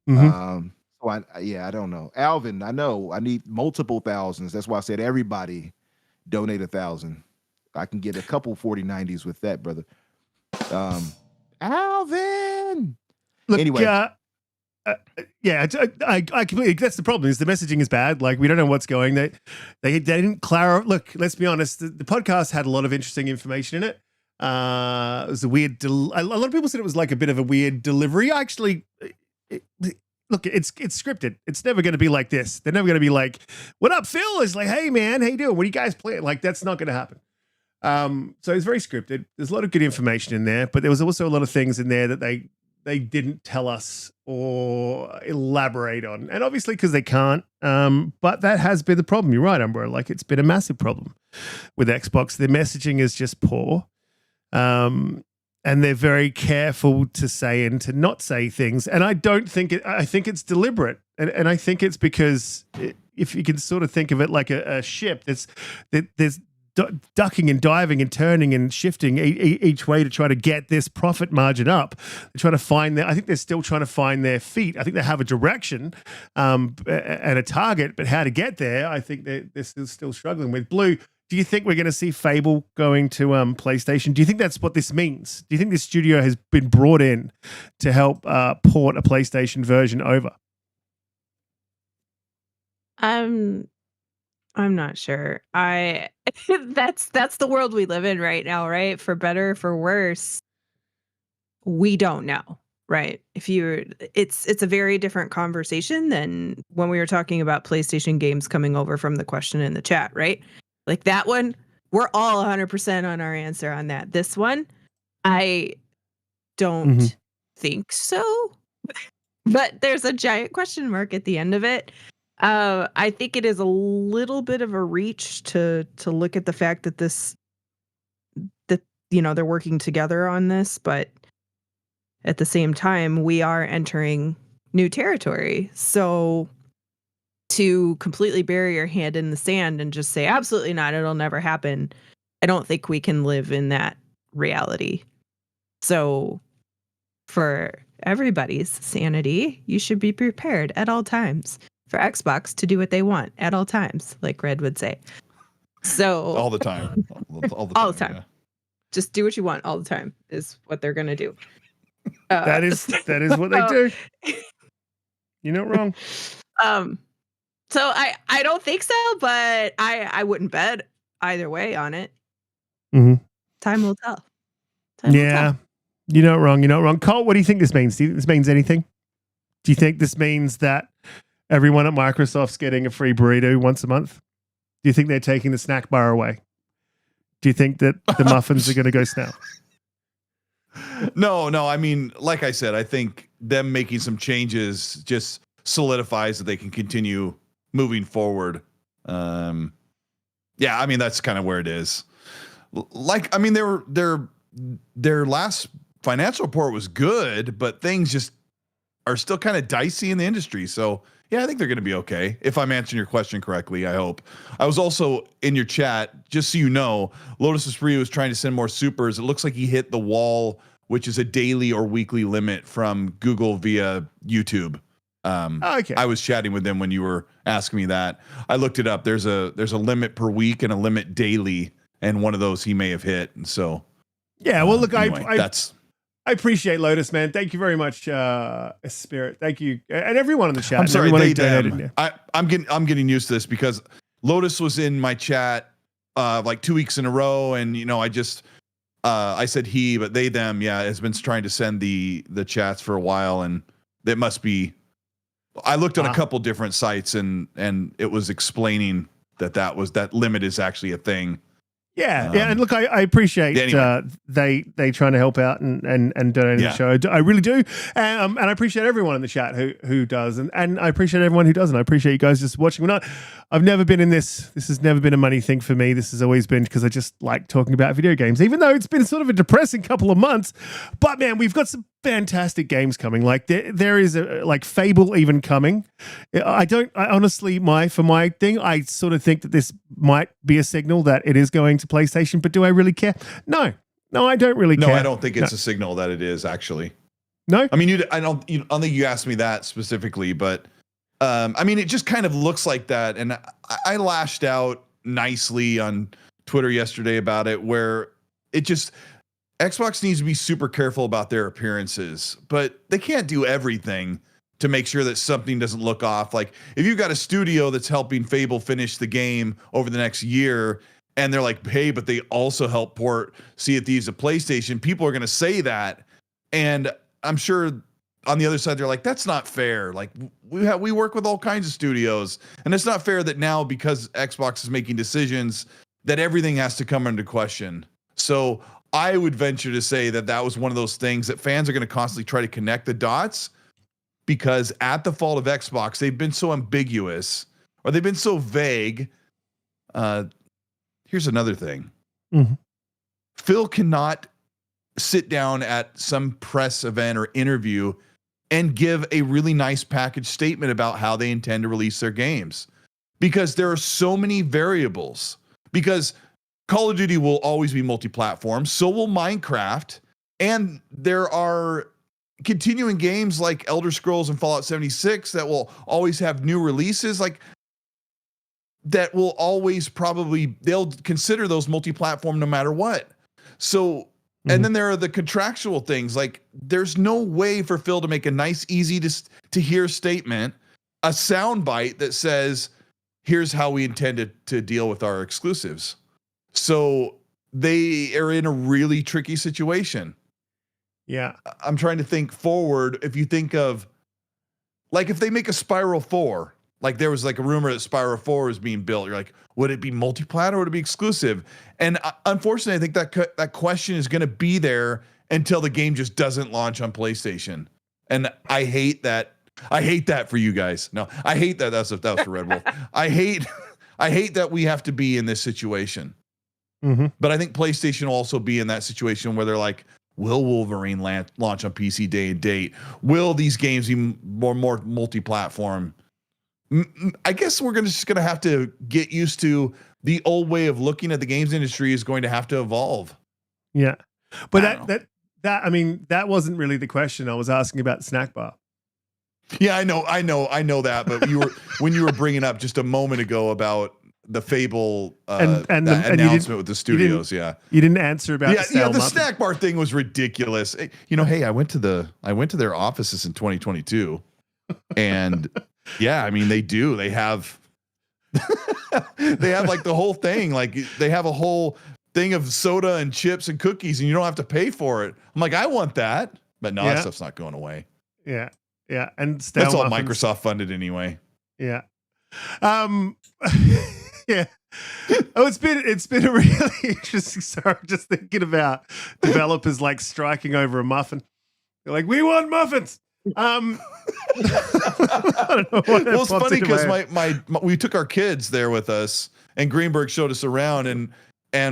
Mm-hmm. So I don't know. Alvin, I know I need multiple thousands. That's why I said everybody donate 1,000. I can get a couple 4090s with that, brother. Alvin. Look, anyway. Yeah, I completely. That's the problem. Is the messaging is bad. Like, we don't know what's going. They didn't clarify. Look, let's be honest. The podcast had a lot of interesting information in it. It was a weird. A lot of people said it was like a bit of a weird delivery. Actually, look, it's scripted. It's never going to be like this. They're never going to be like, "What up, Phil?" It's like, "Hey, man, how you doing? What are you guys playing?" Like, that's not going to happen. So it's very scripted. There's a lot of good information in there, but there was also a lot of things in there that they didn't tell us or elaborate on. And obviously because they can't, but that has been the problem. You're right, Umbra. Like, it's been a massive problem with Xbox. Their messaging is just poor. And they're very careful to say and to not say things. And I don't think I think it's deliberate. And I think it's because if you can sort of think of it like a ship, there's ducking and diving and turning and shifting each way to try to get this profit margin up. They're trying to find I think they're still trying to find their feet. I think they have a direction and a target, but how to get there, I think they're still struggling with. Blue, do you think we're going to see Fable going to PlayStation? Do you think that's what this means? Do you think this studio has been brought in to help port a PlayStation version over? I'm not sure. That's the world we live in right now, right? For better, for worse, we don't know, right? It's a very different conversation than when we were talking about PlayStation games coming over from the question in the chat, right? Like that one, we're all 100% on our answer on that. This one, I don't think so. But there's a giant question mark at the end of it. I think it is a little bit of a reach to look at the fact that they're working together on this, but at the same time, we are entering new territory. So to completely bury your hand in the sand and just say, absolutely not, it'll never happen, I don't think we can live in that reality. So for everybody's sanity, you should be prepared at all times for Xbox to do what they want at all times, like Red would say. So All the time. all the time. Yeah. Just do what you want all the time is what they're going to do. That is what they do. You're not wrong. So I don't think so, but I wouldn't bet either way on it. Mm-hmm. Time will tell. You're not wrong. You're not wrong. Cole, what do you think this means? Do you think this means anything? Do you think this means that everyone at Microsoft's getting a free burrito once a month? Do you think they're taking the snack bar away? Do you think that the muffins are going to go snail? No. I mean, like I said, I think them making some changes just solidifies that they can continue moving forward. Yeah, I mean, that's kind of where it is. Like, I mean, their last financial report was good, but things just are still kind of dicey in the industry. So yeah, I think they're going to be okay. If I'm answering your question correctly, I hope. I was also in your chat, just so you know, Lotus Esprit was trying to send more supers. It looks like he hit the wall, which is a daily or weekly limit from Google via YouTube. Okay. I was chatting with them when you were asking me that. I looked it up. There's a limit per week and a limit daily, and one of those he may have hit. And so, yeah. Well, look, anyway, I appreciate Lotus, man. Thank you very much, Spirit. Thank you, and everyone in the chat. I'm sorry, them. I'm getting used to this because Lotus was in my chat like 2 weeks in a row, and I said he, but they them. Yeah, has been trying to send the chats for a while, and it must be. I looked on a couple different sites, and it was explaining that limit is actually a thing. Yeah, and look, I appreciate they trying to help out and donating the show. I really do, and I appreciate everyone in the chat who does, and I appreciate everyone who doesn't. I appreciate you guys just watching. I've never been in this. This has never been a money thing for me. This has always been because I just like talking about video games, even though it's been sort of a depressing couple of months. But man, we've got some fantastic games coming. Like there is like Fable even coming. I honestly, for my thing, I sort of think that this might be a signal that it is going to PlayStation, but do I really care? No, I don't really care. No, I don't think it's a signal that it is actually. No, I mean, I don't think you asked me that specifically, but I mean, it just kind of looks like that. And I lashed out nicely on Twitter yesterday about it, where Xbox needs to be super careful about their appearances, but they can't do everything to make sure that something doesn't look off. Like if you've got a studio that's helping Fable finish the game over the next year, and they're like, hey, but they also help port Sea of Thieves to PlayStation, people are going to say that. And I'm sure on the other side, they're like, that's not fair. Like we work with all kinds of studios, and it's not fair that now because Xbox is making decisions that everything has to come into question. So I would venture to say that was one of those things that fans are going to constantly try to connect the dots, because at the fault of Xbox, they've been so ambiguous, or they've been so vague. Here's another thing. Mm-hmm. Phil cannot sit down at some press event or interview and give a really nice package statement about how they intend to release their games, because there are so many variables. Because Call of Duty will always be multi-platform, so will Minecraft, and there are continuing games like Elder Scrolls and Fallout 76 that will always have new releases, like that will always they'll consider those multi-platform no matter what. So, and then there are the contractual things, like there's no way for Phil to make a nice, easy to hear statement, a soundbite that says, here's how we intended to deal with our exclusives. So they are in a really tricky situation. Yeah. I'm trying to think forward. If you think of, like, if they make a Spiral 4, like there was like a rumor that Spiral 4 is being built. You're like, would it be multi-plat or would it be exclusive? And unfortunately, I think that question is going to be there until the game just doesn't launch on PlayStation. And I hate that I hate that for you guys. No, I hate that. That was for Red Wolf. I hate that we have to be in this situation. Mm-hmm. But I think PlayStation will also be in that situation where they're like, will Wolverine launch on PC day and date? Will these games be more multi-platform? I guess we're just gonna have to get used to the old way of looking at the games industry is going to have to evolve. Yeah, but I mean, that wasn't really the question. I was asking about the snack bar. Yeah, I know that. But when you were bringing up just a moment ago about the Fable and the announcement with the studios, you didn't answer about the snack bar thing was ridiculous. Hey, I went to their offices in 2022, and yeah, I mean they have like the whole thing, like they have a whole thing of soda and chips and cookies, and you don't have to pay for it. I'm like, I want that, but no, that stuff's not going away. Yeah, and that's all Microsoft funded anyway. Yeah. Yeah. Oh, it's been a really interesting story. Just thinking about developers like striking over a muffin. They're like, we want muffins. I don't know what. Well, it's funny because we took our kids there with us, and Greenberg showed us around, and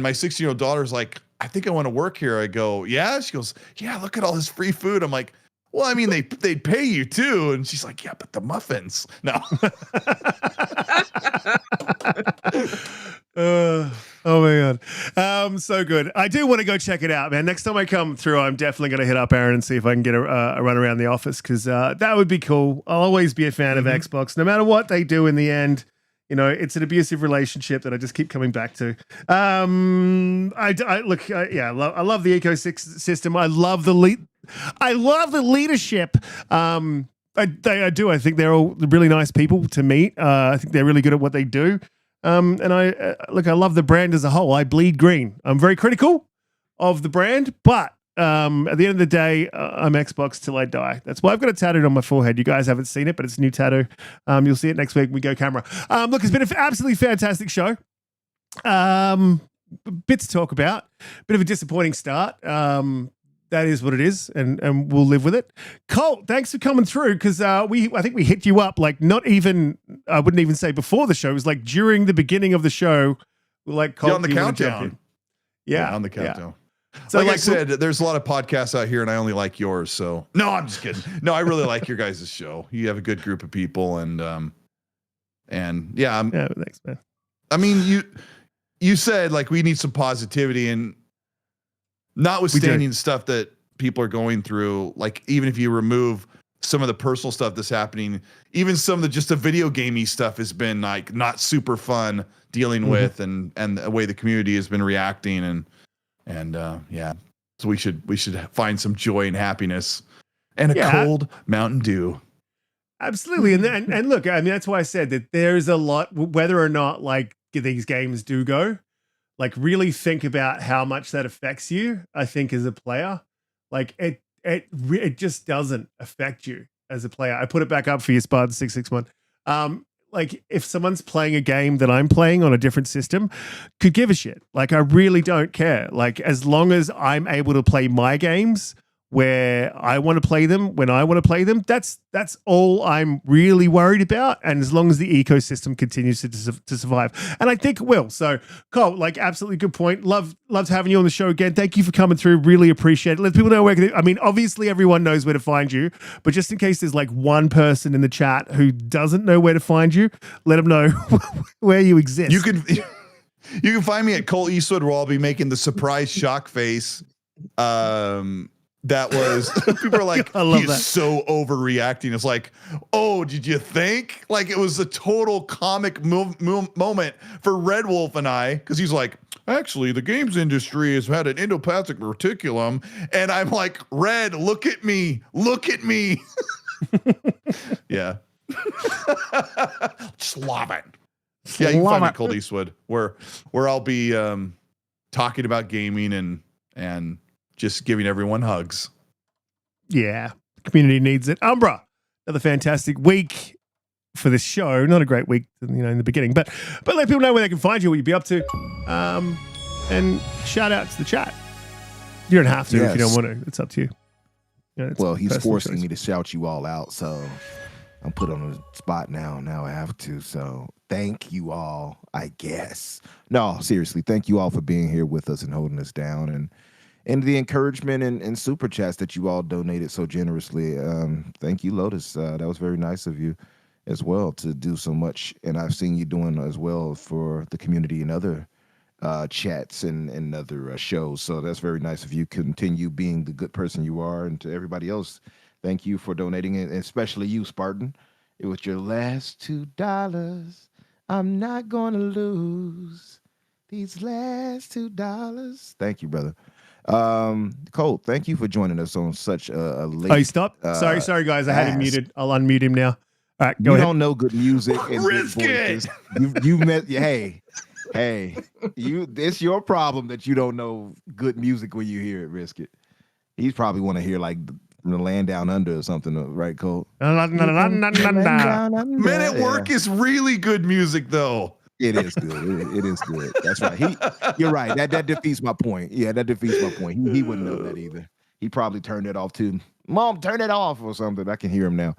my 16-year-old daughter's like, I think I want to work here. I go, yeah. She goes, yeah. Look at all this free food. I'm like, well, I mean, they'd pay you too. And she's like, yeah, but the muffins. No. Oh my God. So good. I do want to go check it out, man. Next time I come through, I'm definitely going to hit up Aaron and see if I can get a run around the office, because that would be cool. I'll always be a fan of Xbox, no matter what they do in the end. You know, it's an abusive relationship that I just keep coming back to. I love the ecosystem. I love the leadership. I do. I think they're all really nice people to meet. I think they're really good at what they do. And I love the brand as a whole. I bleed green. I'm very critical of the brand, but at the end of the day, I'm Xbox till I die. That's why I've got it tattooed on my forehead. You guys haven't seen it, but it's a new tattoo. You'll see it next week when we go camera. Look, it's been an absolutely fantastic show. Bit to talk about. Bit of a disappointing start. That is what it is, and we'll live with it. Colt, thanks for coming through, because I think we hit you up, like, not even, I wouldn't even say before the show. It was like during the beginning of the show. We're like, Colt, on the countdown. Yeah, on the countdown. Yeah. So like I said, there's a lot of podcasts out here, and I only like yours. So no, I'm just kidding. No, I really like your guys' show. You have a good group of people, and yeah, thanks, man. I mean, you said like we need some positivity, and notwithstanding the stuff that people are going through, like even if you remove some of the personal stuff that's happening, even some of the just the video gamey stuff has been like not super fun dealing with, and the way the community has been reacting, and yeah, so we should find some joy and happiness and a cold Mountain Dew. Absolutely. And look, I mean, that's why I said that there's a lot, whether or not like these games do go, like really think about how much that affects you. I think as a player, like it just doesn't affect you as a player. I put it back up for you, Spartan 661. Like if someone's playing a game that I'm playing on a different system, could give a shit. Like I really don't care. Like as long as I'm able to play my games where I want to play them, when I want to play them, that's all I'm really worried about. And as long as the ecosystem continues to survive, and I think it will. So, Cole, like absolutely good point. Loved having you on the show again. Thank you for coming through. Really appreciate it. Let people know where. I mean, obviously everyone knows where to find you, but just in case there's like one person in the chat who doesn't know where to find you, let them know where you exist. You can find me at Cole Eastwood, where I'll be making the surprise shock face. That was people are like, he's so overreacting. It's like, oh, did you think? Like it was a total comic moment for Red Wolf and I, because he's like, actually, the games industry has had an endopathic reticulum, and I'm like, Red, look at me. Yeah, just love it. Yeah, you can find me at Cold Eastwood, where I'll be talking about gaming and just giving everyone hugs. Yeah, the community needs it. Umbra, another fantastic week for this show. Not a great week, in the beginning, but let people know where they can find you, what you'd be up to, and shout out to the chat. You don't have to if you don't want to. It's up to you. Well, he's forcing me to shout you all out, so I'm put on the spot now. Now I have to. So thank you all, I guess. No, seriously, thank you all for being here with us and holding us down, and the encouragement and super chats that you all donated so generously. Thank you, Lotus. That was very nice of you as well to do so much. And I've seen you doing as well for the community and other chats and other shows. So that's very nice of you. Continue being the good person you are. And to everybody else, thank you for donating, and especially you, Spartan. It was your last $2. I'm not going to lose these last $2. Thank you, brother. Colt, thank you for joining us on such a late. Oh, you stopped? Sorry, guys. I had him muted. I'll unmute him now. All right, go ahead. You don't know good music and good voices. You've met. Hey, it's your problem that you don't know good music when you hear it. Riskit. He's probably want to hear like the Land Down Under or something, right, Colt? Men at Work is really good music, though. It is good. It is good. That's right. You're right. That defeats my point. Yeah, that defeats my point. He wouldn't know that either. He probably turned it off too. Mom, turn it off or something. I can hear him now.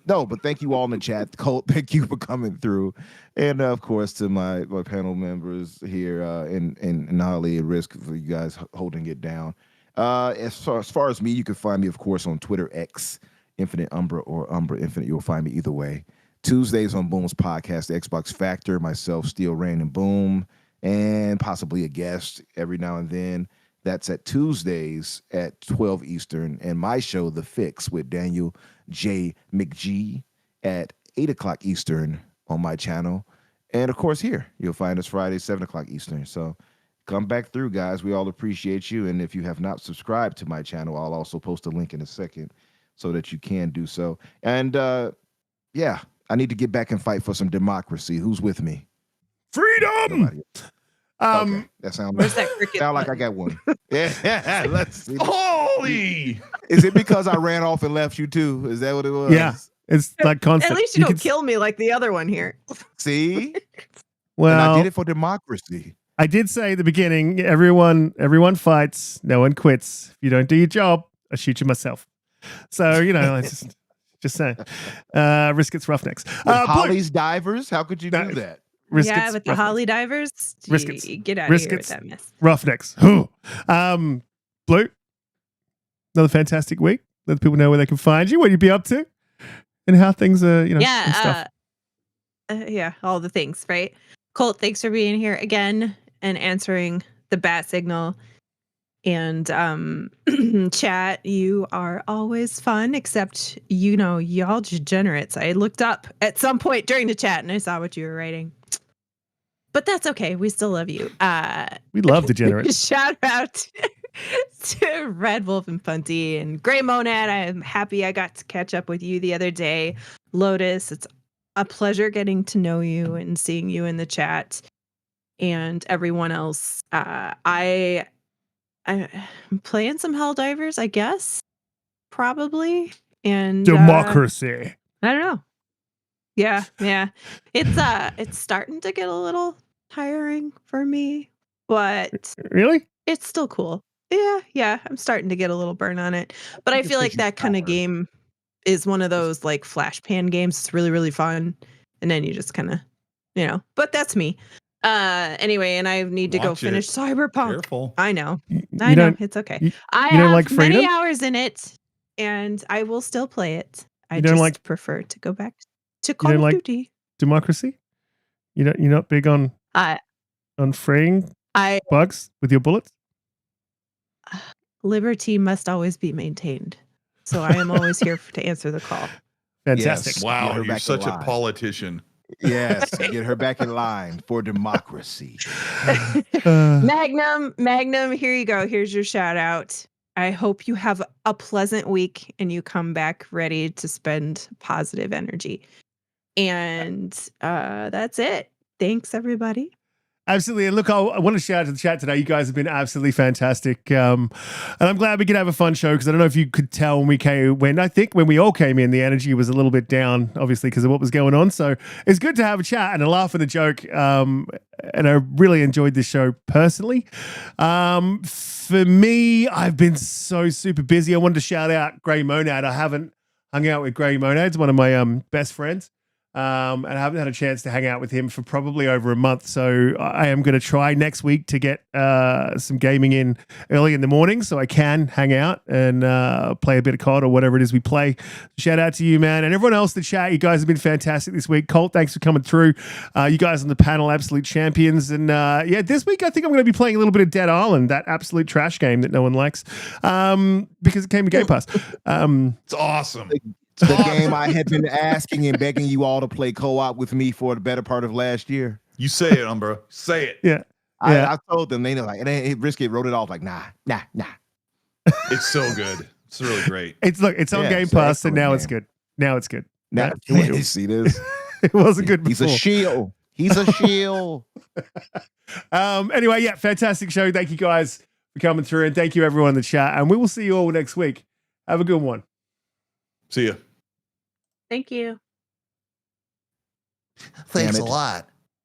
No, but thank you all in the chat. Colt, thank you for coming through. And of course to my panel members here and Holly and Risk for you guys holding it down. As far as me, you can find me, of course, on Twitter, X, Infinite Umbra or Umbra Infinite. You'll find me either way. Tuesdays on Boom's podcast, the Xbox Factor, myself, Steel Rain, and Boom, and possibly a guest every now and then. That's at Tuesdays at 12 Eastern, and my show, The Fix, with Daniel J. McGee at 8 o'clock Eastern on my channel. And, of course, here, you'll find us Friday, 7 o'clock Eastern. So come back through, guys. We all appreciate you. And if you have not subscribed to my channel, I'll also post a link in a second so that you can do so. And, yeah, I need to get back and fight for some democracy. Who's with me? Freedom! Okay. That sounds like I got one. Yeah, let's see. Holy! Is it because I ran off and left you too? Is that what it was? Yeah, it's like constant. At least you don't kill me like the other one here. See? Well, and I did it for democracy. I did say at the beginning, everyone fights, no one quits. If you don't do your job, I shoot you myself. So, I just saying. Riskit's Roughnecks. Holly's Divers? How could you do that? Riskit's yeah, with the Roughnecks. Holly Divers. Riskit's. Get out of here with that mess. Roughnecks. Blue, another fantastic week. Let the people know where they can find you, what you'd be up to, and how things are, and stuff. Yeah, all the things, right? Colt, thanks for being here again and answering the bat signal. And chat, you are always fun, except, y'all degenerates. I looked up at some point during the chat and I saw what you were writing. But that's okay. We still love you. We love degenerates. Shout out to Red Wolf and Punty and Gray Monad. I'm happy I got to catch up with you the other day. Lotus, it's a pleasure getting to know you and seeing you in the chat. And everyone else. I'm playing some Helldivers, I guess. Probably. And democracy. I don't know. Yeah. It's starting to get a little tiring for me, but really? It's still cool. Yeah. I'm starting to get a little burn on it. But I feel like that kind of game is one of those like flash pan games. It's really, really fun. And then you just kind of, but that's me. Anyway, and I need to go finish Cyberpunk. Careful. I know. It's okay. I have like many hours in it, and I will still play it. I just prefer to go back to Call of Duty. Democracy? You're not big on freeing bugs with your bullets? Liberty must always be maintained. So I am always here to answer the call. Fantastic. Yes. Wow, you're such a politician. Yes, get her back in line for democracy. Magnum, here you go. Here's your shout out. I hope you have a pleasant week and you come back ready to spend positive energy. And that's it. Thanks, everybody. Absolutely. And look, I want to shout out to the chat today. You guys have been absolutely fantastic. And I'm glad we could have a fun show because I don't know if you could tell I think when we all came in, the energy was a little bit down, obviously, because of what was going on. So it's good to have a chat and a laugh and a joke. And I really enjoyed this show personally. For me, I've been so super busy. I wanted to shout out Grey Monad. I haven't hung out with Grey Monads, one of my best friends. And I haven't had a chance to hang out with him for probably over a month. So I am going to try next week to get some gaming in early in the morning so I can hang out and play a bit of COD or whatever it is we play. Shout out to you, man. And everyone else in the chat, you guys have been fantastic this week. Colt, thanks for coming through. You guys on the panel, absolute champions. And yeah, this week I think I'm going to be playing a little bit of Dead Island, that absolute trash game that no one likes because it came with Game Pass. It's awesome. The game I had been asking and begging you all to play co-op with me for the better part of last year. You say it, Umbra. Say it. Yeah. I told them, they like, and Riskit wrote it off like, nah. It's so good. It's really great. It's on Game Pass, and now it's good. Now it's good. Now, you see this? It wasn't good He's before. a shield. He's a shield. Anyway, yeah, fantastic show. Thank you guys for coming through, and thank you everyone in the chat. And we will see you all next week. Have a good one. See ya. Thank you. Thanks Damn a it. lot.